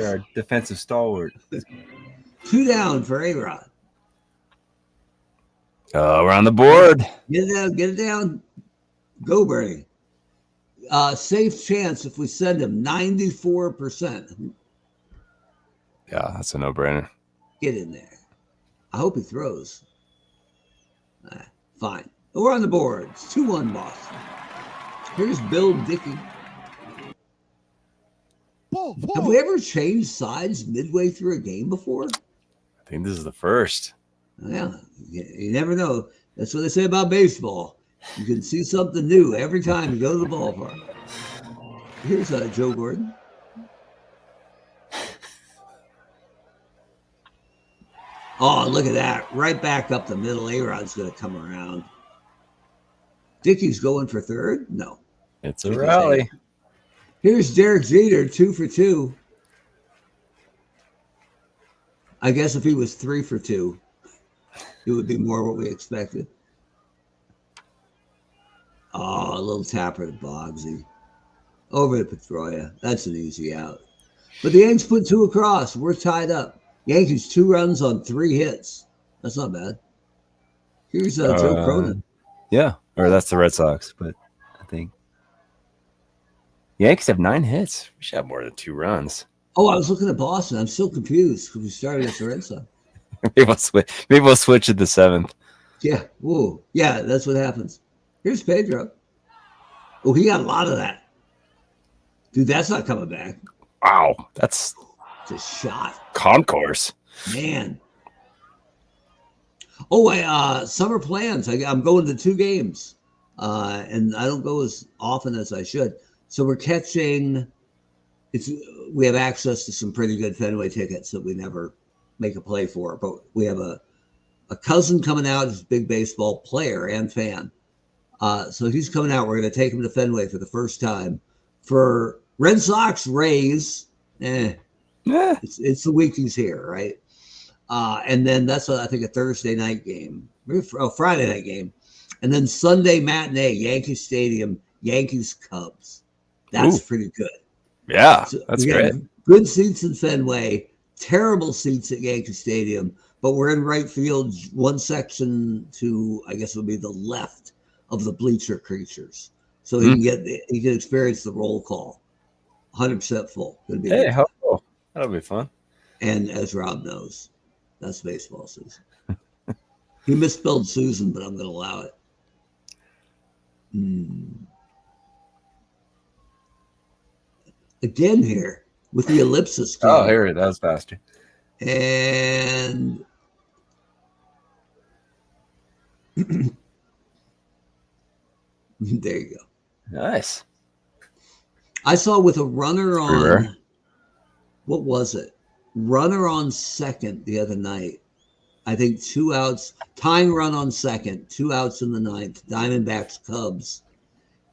our defensive stalwart. 2 down for A-Rod. Oh, we're on the board. Get it down. Go, Bernie. Safe chance if we send him 94%. Yeah, that's a no-brainer. Get in there. I hope he throws. Fine. We're on the board. It's 2-1 Boston. Here's Bill Dickey. Have we ever changed sides midway through a game before? I think this is the first. Yeah, you never know. That's what they say about baseball. You can see something new every time you go to the ballpark. Here's Joe Gordon. Oh, look at that. Right back up the middle. A-Rod's going to come around. Dickey's going for third? No. It's a rally. Here's Derek Jeter, 2 for 2. I guess if he was 3 for 2, it would be more what we expected. Oh, a little tapper to Boggsy. Over to Pedroia. That's an easy out. But the Yanks put 2 across. We're tied up. Yankees 2 runs on 3 hits. That's not bad. Here's Joe Cronin. Yeah, or that's the Red Sox, but I think Yankees have 9 hits. We should have more than 2 runs. Oh, I was looking at Boston. I'm still confused because we started against the Red Sox. Maybe we'll switch at the 7th. Yeah. Whoa. Yeah, that's what happens. Here's Pedro. Oh, he got a lot of that. Dude, that's not coming back. Wow. That's a shot. Concourse. Man. Oh, summer plans. I'm going to 2 games. And I don't go as often as I should. So we're catching. We have access to some pretty good Fenway tickets that we never make a play for. But we have a cousin coming out who's a big baseball player and fan. So he's coming out. We're going to take him to Fenway for the first time. For Red Sox, Rays, it's the week he's here, right? And then that's, I think, a Thursday night game. Friday night game. And then Sunday matinee, Yankee Stadium, Yankees Cubs. That's pretty good. Yeah, so that's great. Good seats in Fenway, terrible seats at Yankee Stadium, but we're in right field, one section to, I guess it would be the left of the bleacher creatures. So he can experience the roll call. 100% full. Hey, how cool. That'll be fun. And as Rob knows, that's baseball season. He misspelled Susan, but I'm going to allow it. Again here with the ellipsis. Oh, here, that was faster. And there you go. Nice. I saw with a runner on, what was it? Runner on second the other night. I think 2 outs, tying run on second, 2 outs in the 9th, Diamondbacks, Cubs.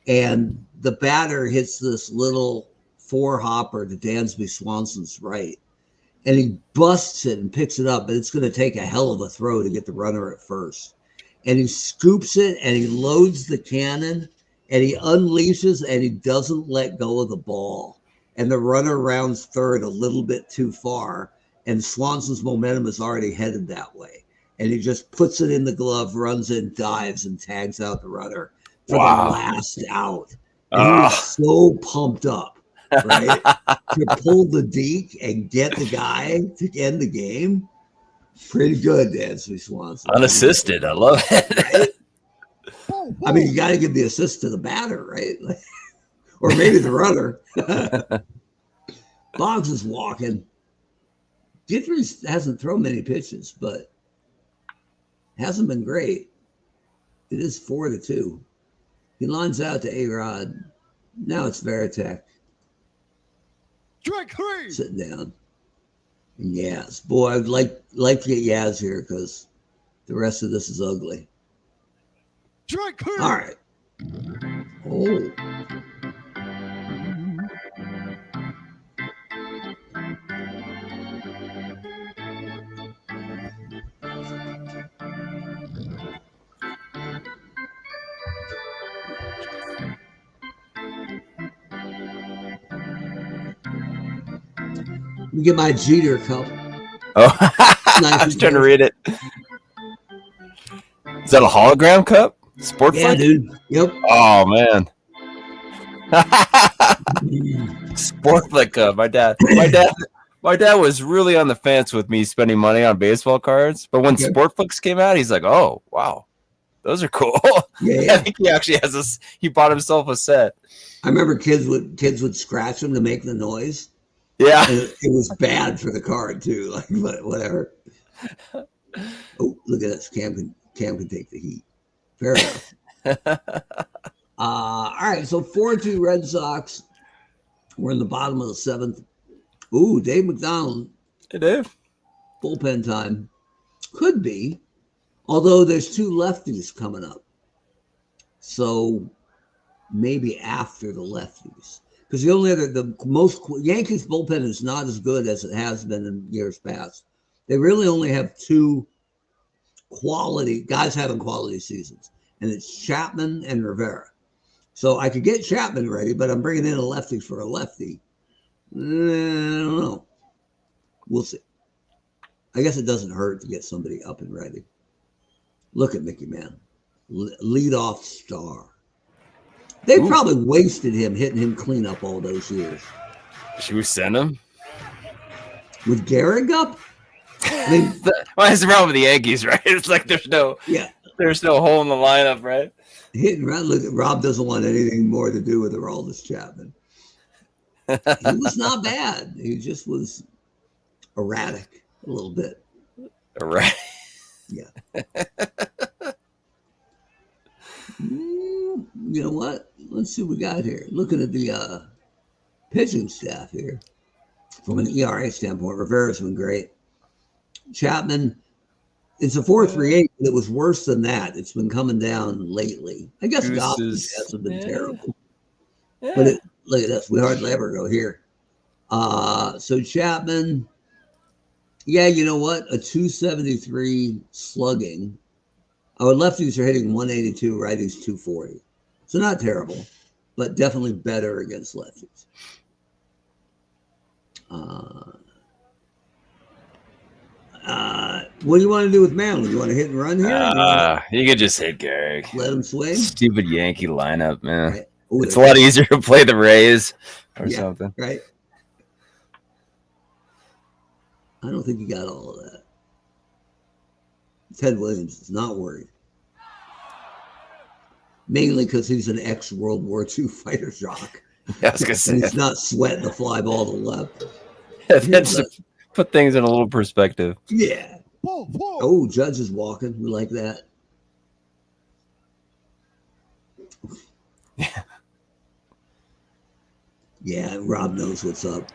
And the batter hits this little 4-hopper to Dansby Swanson's right. And he busts it and picks it up, but it's going to take a hell of a throw to get the runner at first. And he scoops it and he loads the cannon and he unleashes and he doesn't let go of the ball. And the runner rounds third a little bit too far. And Swanson's momentum is already headed that way. And he just puts it in the glove, runs in, dives, and tags out the runner for the last out. And he was so pumped up, right? To pull the deke and get the guy to end the game. Pretty good, Dansby Swanson. Unassisted. I love it. Right? I mean, you got to give the assist to the batter, right? Or maybe the runner. Boggs is walking. Githry hasn't thrown many pitches, but hasn't been great. It is 4-2. He lines out to A-Rod. Now it's Veritek. Strike 3. Sitting down. Yes, boy, I'd like to get Yaz here because the rest of this is ugly. All right. Oh. Let me get my Jeter cup. Oh, I was trying to read it. Is that a hologram cup? Sport Yeah, Flick? dude. Yep. Oh, man. Sport Flick cup. My dad was really on the fence with me spending money on baseball cards. But when Sport Flicks came out, he's like, oh, wow. Those are cool. Yeah. I think he actually has he bought himself a set. I remember kids would scratch them to make the noise. Yeah. And it was bad for the card too. Like whatever. Oh, look at this. Cam can take the heat. Fair enough. All right. So 4-2 Red Sox. We're in the bottom of the 7th. Ooh, Dave McDonald. Hey, Dave. Bullpen time. Could be. Although there's 2 lefties coming up. So maybe after the lefties. Because the most Yankees bullpen is not as good as it has been in years past. They really only have 2 quality guys having quality seasons, and it's Chapman and Rivera. So I could get Chapman ready, but I'm bringing in a lefty for a lefty. I don't know. We'll see. I guess it doesn't hurt to get somebody up and ready. Look at Mickey, man. Leadoff star. They probably wasted him, hitting him clean up all those years. Should we send him? With Gehrig up? I mean, well, that's the problem with the Yankees, right? It's like there's no hole in the lineup, right? Hitting around. Look, Rob doesn't want anything more to do with Aroldis Chapman. He was not bad. He just was erratic a little bit. Erratic. Yeah. You know what? Let's see what we got here. Looking at the pitching staff here. From an ERA standpoint, Rivera's been great. Chapman, it's a 4.38, but it was worse than that. It's been coming down lately. I guess Goff's hasn't been terrible. Yeah. But look at this. We hardly ever go here. So Chapman, yeah, you know what? A 273 slugging. Our lefties are hitting 182, righties 240. So not terrible, but definitely better against lefties. What do you want to do with Manley? You want to hit and run here? You could just hit Gehrig. Let him swing? Stupid Yankee lineup, man. Right. Ooh, it's a lot easier to play the Rays or something. Right. I don't think you got all of that. Ted Williams is not worried. Mainly because he's an ex-World War II fighter jock. Yeah, I was gonna say. And he's not sweating the fly ball to the left. Yeah, that's to put things in a little perspective. Yeah. Oh, Judge is walking. We like that. Yeah. Yeah, Rob knows what's up.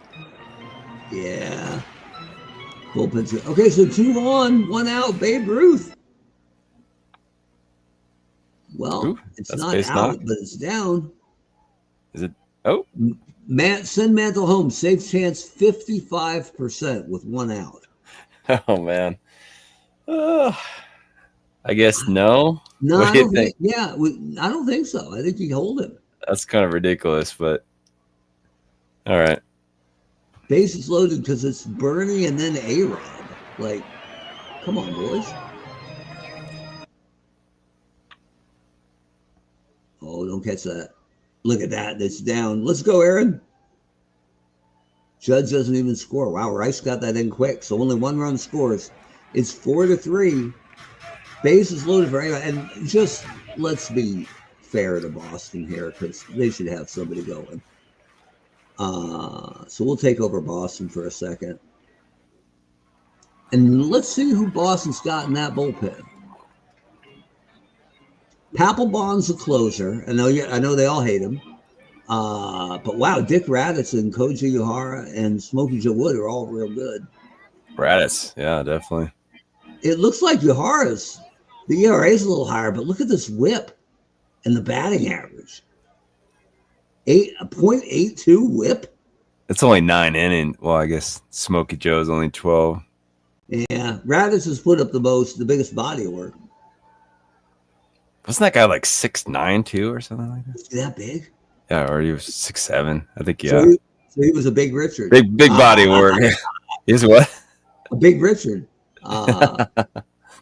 Yeah. Bullpen. Okay, so 2 on, 1 out. Babe Ruth. Well, it's not out, but it's down. Is it? Oh. Send Mantle home. Safe chance 55% with 1 out. Oh, man. I guess no. No, what do you think? I don't think so. I think you hold him. That's kind of ridiculous, but all right. Bases loaded because it's Bernie and then A-Rod. Like, come on, boys. Oh, don't catch that. Look at that. It's down. Let's go, Aaron. Judge doesn't even score. Wow, Rice got that in quick. So only 1 run scores. It's 4-3. Bases loaded for A-Rod. And just let's be fair to Boston here because they should have somebody going. So we'll take over Boston for a second. And let's see who Boston's got in that bullpen. Papelbon's the closer. I know they all hate him. But wow, Dick Radatz and Koji Uehara and Smoky Joe Wood are all real good. Radatz. Yeah, definitely. It looks like Uehara's. The ERA is a little higher, but look at this whip and the batting average. 0.82 whip. It's only 9 innings. Well, I guess Smoky Joe is only 12. Yeah, Radatz has put up the biggest body of work. Wasn't that guy like 6'9" too, or something like that? Is he that big? Yeah, or he was 6'7". I think. Yeah. So he was a big Richard. Big body of work. He's what? A big Richard. There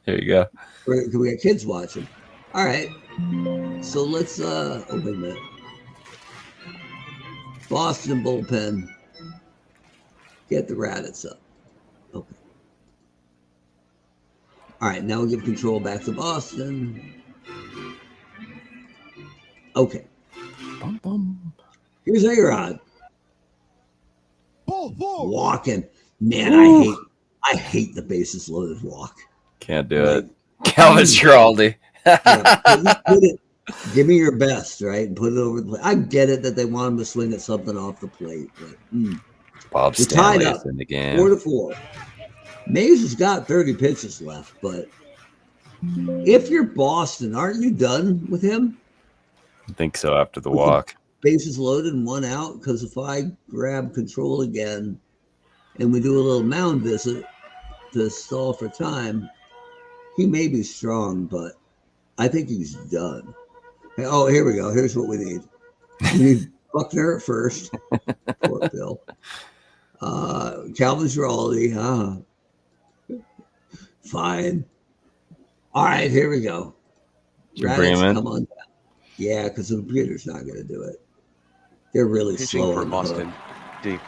you go. We got kids watching. All right. So let's wait a minute. Boston bullpen. Get the Radatz up. Okay. All right, now we'll give control back to Boston. Okay. Bum, bum. Here's A-Rod. Walking. Man, I hate the bases loaded walk. Can't do it. Calvin Schiraldi. Give me your best, right? And put it over the plate. I get it that they want him to swing at something off the plate, but Bob we're tied Stanley up is in the game. 4-4. Mays has got 30 pitches left, but if you're Boston, aren't you done with him? I think so after the walk. Bases loaded and 1 out, because if I grab control again and we do a little mound visit to stall for time, he may be strong, but I think he's done. Oh, here we go. Here's what we need. We need Buckner at first. Poor Bill. Calvin Schiraldi. Fine. All right, here we go. Radatz, come on down. Yeah, because the computer's not going to do it. They're really Pitching slow. for Boston, Dick,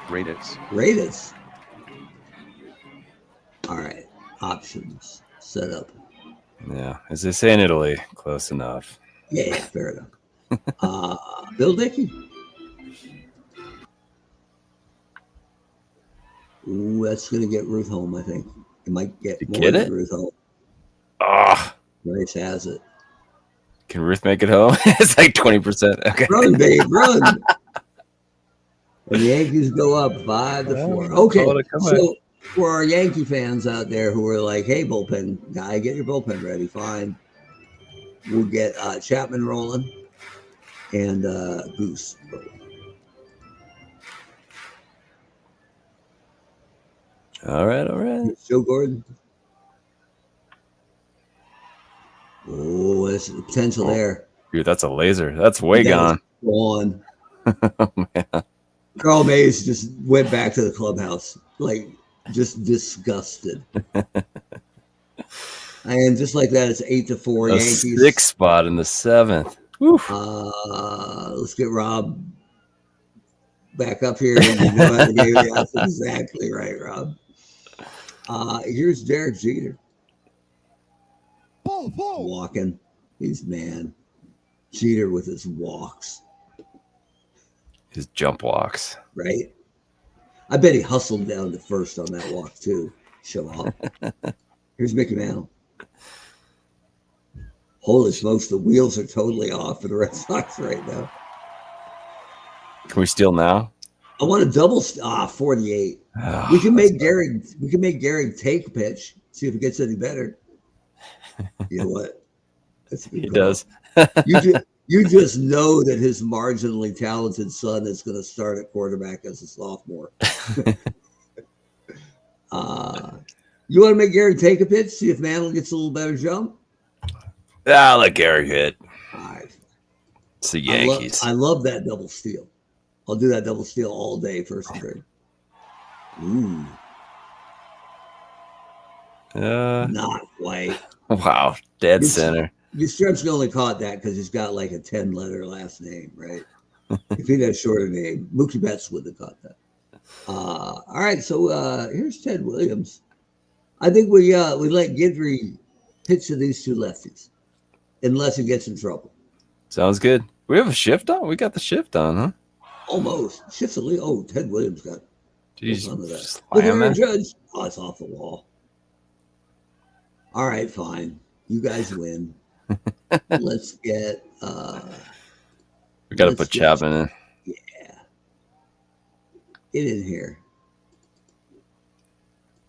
Radatz. Radatz. All right, options. Set up. Yeah, as they say in Italy, close enough. Yeah, fair enough. Bill Dickey. Ooh, that's going to get Ruth home, I think. It might get more than Ruth home. Ah, Rice has it. Can Ruth make it home? It's like 20%. Okay. Run, babe, run. And the Yankees go up 5-4. Okay, so for our Yankee fans out there who are like, hey, bullpen guy, get your bullpen ready. Fine. We'll get Chapman rolling and Goose rolling. All right. Joe Gordon. Oh, there's potential there. Dude, that's a laser. That's way gone. Gone. Oh, man. Carl Mays just went back to the clubhouse, like just disgusted. And just like that, it's 8-4 Yankees. 6 spot in the 7th. Let's get Rob back up here. You know how to game. That's exactly right, Rob. Here's Derek Jeter. Walking. He's man. Jeter with his walks. His jump walks. Right? I bet he hustled down to first on that walk, too. Show off. Here's Mickey Mantle. Holy smokes, the wheels are totally off for the Red Sox right now. Can we steal now? I want a double 48. Oh, we can make Gehrig take a pitch, see if it gets any better. You know what? That's a good he call. Does. You just know that his marginally talented son is going to start at quarterback as a sophomore. You want to make Gehrig take a pitch, see if Mantle gets a little better jump? I'll let Gehrig hit. All right. It's the Yankees. I love that double steal. I'll do that double steal all day, first and third. Ooh. Not quite. Wow. Dead center. Yastrzemski only caught that because he's got like a 10-letter last name, right? If he'd had a shorter name, Mookie Betts would have caught that. All right, so here's Ted Williams. I think we let Guidry pitch to these two lefties, unless he gets in trouble. Sounds good. We have a shift on? We got the shift on, huh? Almost. Shifts a little. Oh, Ted Williams got Jeez, some of that. just Look at slam Aaron it. Judge. Oh, it's off the wall. All right, fine. You guys win. Let's get We got to put Chapman in. Yeah. Get in here.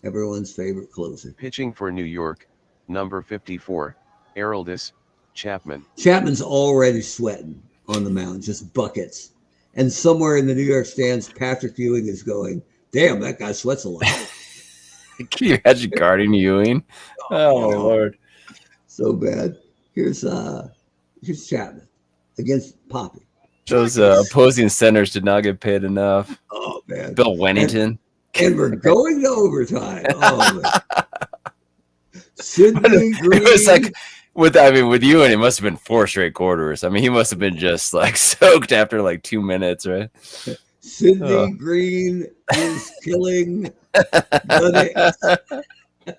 Everyone's favorite closer. Pitching for New York, number 54, Aroldis Chapman. Chapman's already sweating on the mound, just buckets. And somewhere in the New York stands, Patrick Ewing is going, damn, that guy sweats a lot. Can you imagine guarding Ewing? Oh, my Lord. So bad. Here's Chapman against Poppy. Those opposing centers did not get paid enough. Oh, man. Bill Wennington. And we're going to overtime. Oh, man. Sidney Green. It was like, with Ewing, it must have been 4 straight quarters. I mean, he must have been just like soaked after like 2 minutes, right? Sidney Green is killing the Knicks.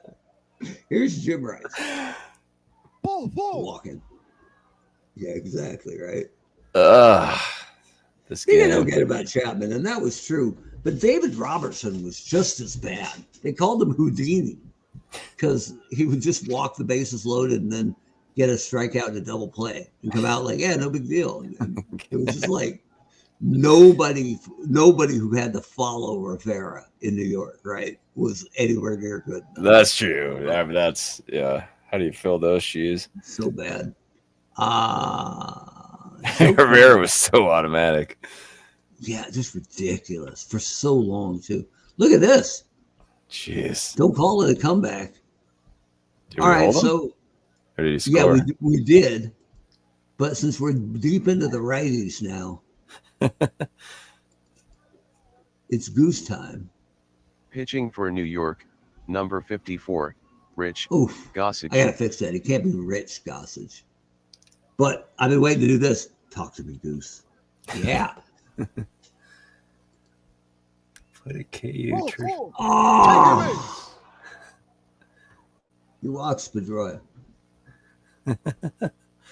Here's Jim Rice. Walking. Yeah, exactly, right? This You game. don't get about Chapman, and that was true. But David Robertson was just as bad. They called him Houdini because he would just walk the bases loaded and then get a strikeout and a double play and come out like, yeah, no big deal. And it was just like nobody who had to follow Rivera in New York, right, was anywhere near good enough. That's true. I mean, yeah. How do you fill those shoes? So bad. Rivera was so automatic. Yeah, just ridiculous for so long too. Look at this. Jeez. Don't call it a comeback. All right, so or did he score? yeah, we did. But since we're deep into the righties now, it's goose time. Pitching for New York, number 54, Rich Gossage. I gotta fix that. It can't be Rich Gossage. But I've been waiting to do this. Talk to me, Goose. Yeah. Put a KU. Oh! You walks Pedroia.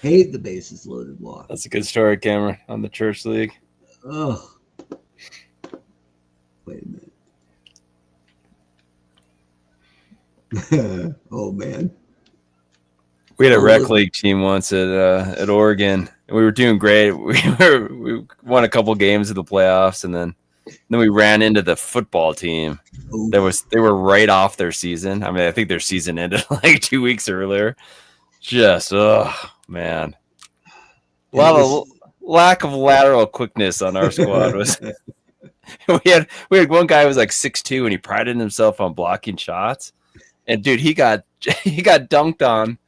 Hate the bases loaded walk. That's a good story, Cameron, on the church league. Oh. Wait a minute. Oh, man. We had a rec league team once at Oregon. And we were doing great. We won a couple games of the playoffs, and then we ran into the football team. They were right off their season. I mean, I think their season ended like 2 weeks earlier. Just man, a lot of lack of lateral quickness on our squad. Was we had one guy who was like 6'2", and he prided himself on blocking shots. And dude, he got dunked on.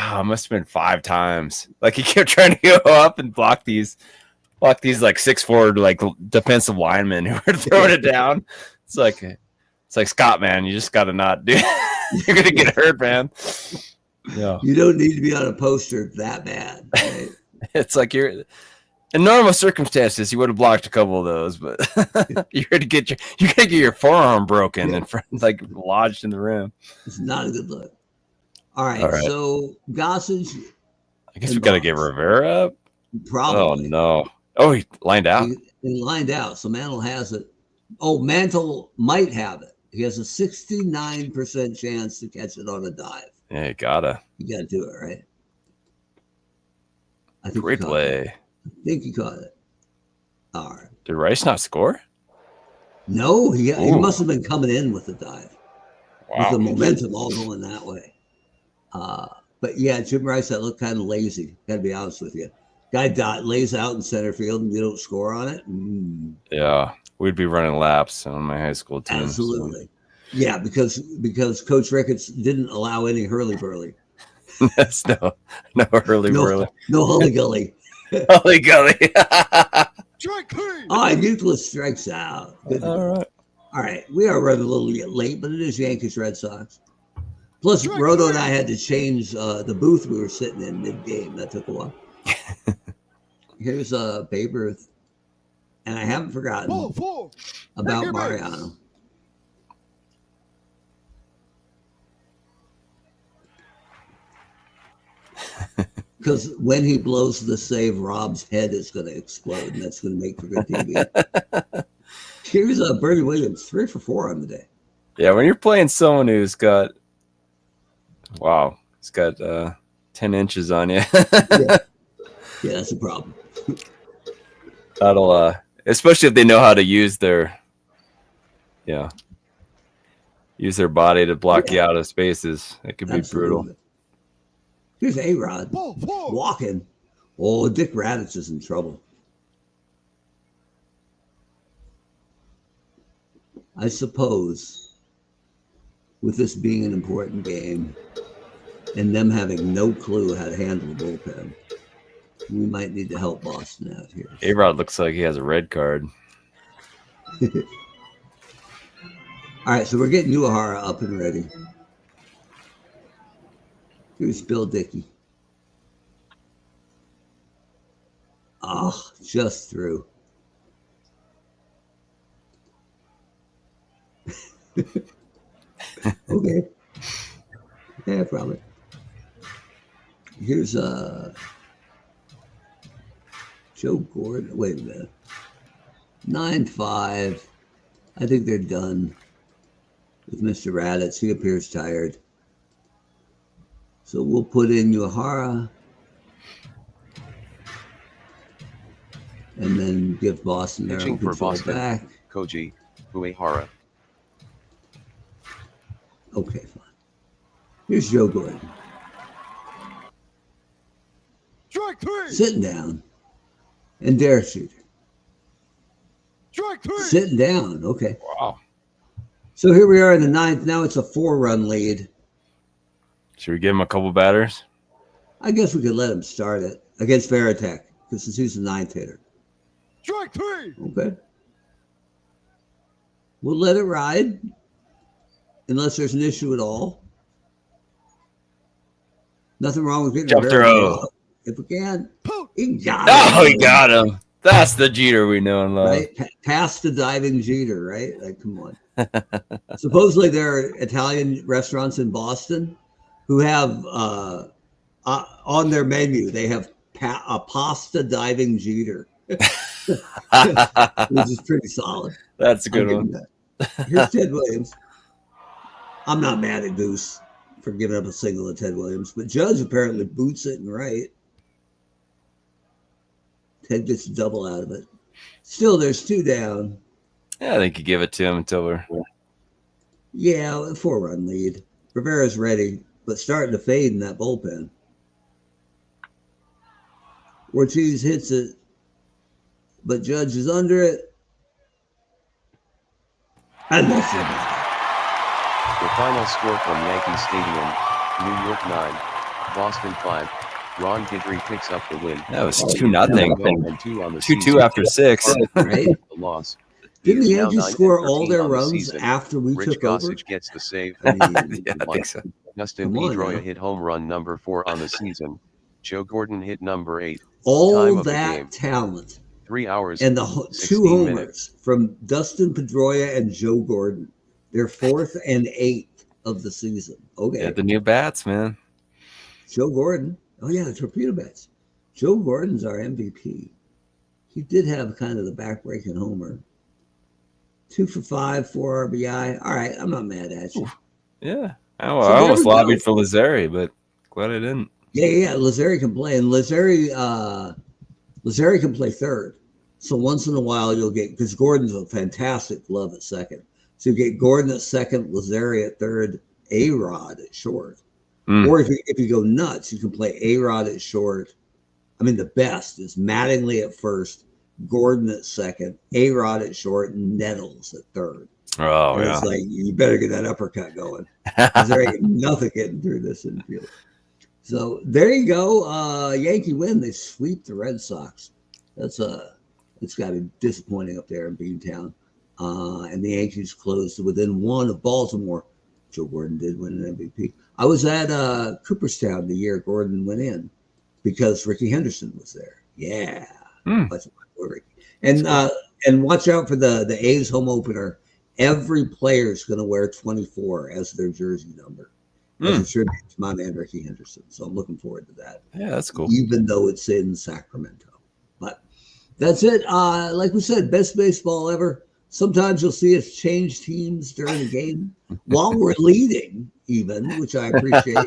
Oh, it must have been 5 times. Like he kept trying to go up and block these like 6'4" like defensive linemen who were throwing it down. It's like Scott, man, you just gotta not do. You're gonna get hurt, man. Yeah, you don't need to be on a poster that bad. Right? It's like you're in normal circumstances, you would have blocked a couple of those, but you're gonna get your forearm broken and like lodged in the rim. It's not a good look. All right. So Gossage. I guess we got to give Rivera up. Probably. Oh no! Oh, he lined out. He lined out. So Mantle has it. Oh, Mantle might have it. He has a 69% chance to catch it on a dive. Yeah, you gotta do it, right? I think great play. I think he caught it. All right. Did Rice not score? No, he must have been coming in with the dive. Wow. With the momentum all going that way. But yeah, Jim Rice, that looked kind of lazy. Got to be honest with you. Guy lays out in center field and you don't score on it. Yeah, we'd be running laps on my high school team. Absolutely. So. Yeah, because Coach Ricketts didn't allow any hurly-burly. That's no hurly-burly. No hully-gully. Hully-gully. And Euclid strikes out. Good. All right. We are running a little late, but it is Yankees Red Sox. Plus, Rodo and I had to change the booth we were sitting in mid-game. That took a while. Here's Babe Ruth. And I haven't forgotten about Mariano. Because when he blows the save, Rob's head is going to explode, and that's going to make for good TV. Here's Bernie Williams, 3 for 4 on the day. Yeah, when you're playing someone who's got, he's got 10 inches on you. Yeah, that's a problem. That'll, especially if they know how to use their, use their body to block you out of spaces. It could be brutal. Here's A-Rod walking. Oh, Dick Radatz is in trouble. I suppose with this being an important game and them having no clue how to handle the bullpen, we might need to help Boston out here. A-Rod looks like he has a red card. All right, so we're getting Uehara up and ready. Here's Bill Dickey. Oh, just through. Okay. Yeah, probably. Here's Joe Gordon. Wait a minute. 9-5. I think they're done with Mr. Radatz. He appears tired. So we'll put in Uehara and then give Boston their pitching own for control Boston. back. Koji Uehara. Okay, fine. Here's Joe Gordon. Strike 3. Sitting down. And Derek Jeter. Strike 3. Sitting down. Okay. Wow. So here we are in the ninth. Now it's a 4-run lead. Should we give him a couple batters? I guess we could let him start it against Veritek because since he's the ninth hitter. Strike 3. Okay. We'll let it ride unless there's an issue at all. Nothing wrong with getting Jump a throw. If we can. He got Oh, him. he got him. That's the Jeter we know and love. Right? Past the diving Jeter, right? Like, come on. Supposedly there are Italian restaurants in Boston who have on their menu, they have a pasta diving Jeter, which is pretty solid. That's a good one. Here's Ted Williams. I'm not mad at Goose for giving up a single to Ted Williams, but Judge apparently boots it and right. Ted gets a double out of it. Still, there's 2 down. Yeah, I think you give it to him until we're... Yeah, a 4-run lead. Rivera's ready, but starting to fade in that bullpen. Ortiz hits it, but Judge is under it. And that's it. The final score from Yankee Stadium, New York 9, Boston 5. Ron Gehrig picks up the win. That was 2-0. And 2 on the 2-2 after 6. Right? The loss. Didn't the He is now Yankees 9 score and all 13 their on the runs season. after we Rich took over? Gossage gets the save. Yeah, I think so. Dustin Come on Pedroia now. hit home run number 4 on the season. Joe Gordon hit number 8. Time All of the that game. talent 3 hours and the 16 2 homers minutes. from Dustin Pedroia and Joe Gordon. Their 4th and 8th of the season. Okay. Yeah, the new bats, man. Joe Gordon. Oh, yeah, the torpedo bats. Joe Gordon's our MVP. He did have kind of the back-breaking homer. 2 for 5, 4 RBI. All right, I'm not mad at you. Yeah. I So almost there we lobbied go. for Lazzari, but glad I didn't. Yeah. Lazzari can play. And Lazzari can play third. So once in a while you'll get, because Gordon's a fantastic glove at second. So you get Gordon at second, Lazzari at third, A-Rod at short. Or if you go nuts, you can play A-Rod at short. I mean, the best is Mattingly at first, Gordon at second, A-Rod at short, and Nettles at third. Oh, And yeah. it's like, you better get that uppercut going. There ain't nothing getting through this infield. So there you go. Yankee win. They sweep the Red Sox. It's got to be disappointing up there in Beantown. And the Yankees closed within 1 of Baltimore. Joe Gordon did win an MVP. I was at Cooperstown the year Gordon went in because Ricky Henderson was there. Yeah. And watch out for the A's home opener. Every player is going to wear 24 as their jersey number. As a tribute to my man Ricky Henderson. So I'm looking forward to that. Yeah, that's cool. Even though it's in Sacramento. But that's it. Like we said, best baseball ever. Sometimes you'll see us change teams during the game while we're leading, even, which I appreciate.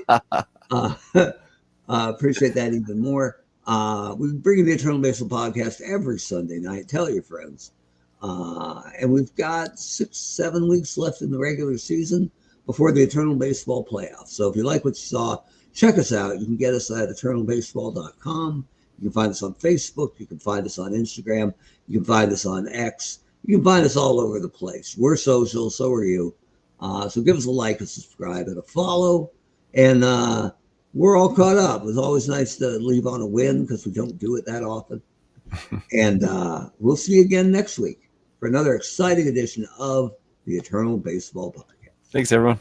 Appreciate that even more. We bring you the Eternal Baseball Podcast every Sunday night. Tell your friends. And we've got 6-7 weeks left in the regular season. before the Eternal Baseball playoffs. So if you like what you saw, check us out. You can get us at eternalbaseball.com. You can find us on Facebook. You can find us on Instagram. You can find us on X. You can find us all over the place. We're social, so are you. So give us a like, a subscribe, and a follow. And we're all caught up. It was always nice to leave on a win because we don't do it that often. And we'll see you again next week for another exciting edition of the Eternal Baseball Podcast. Thanks, everyone.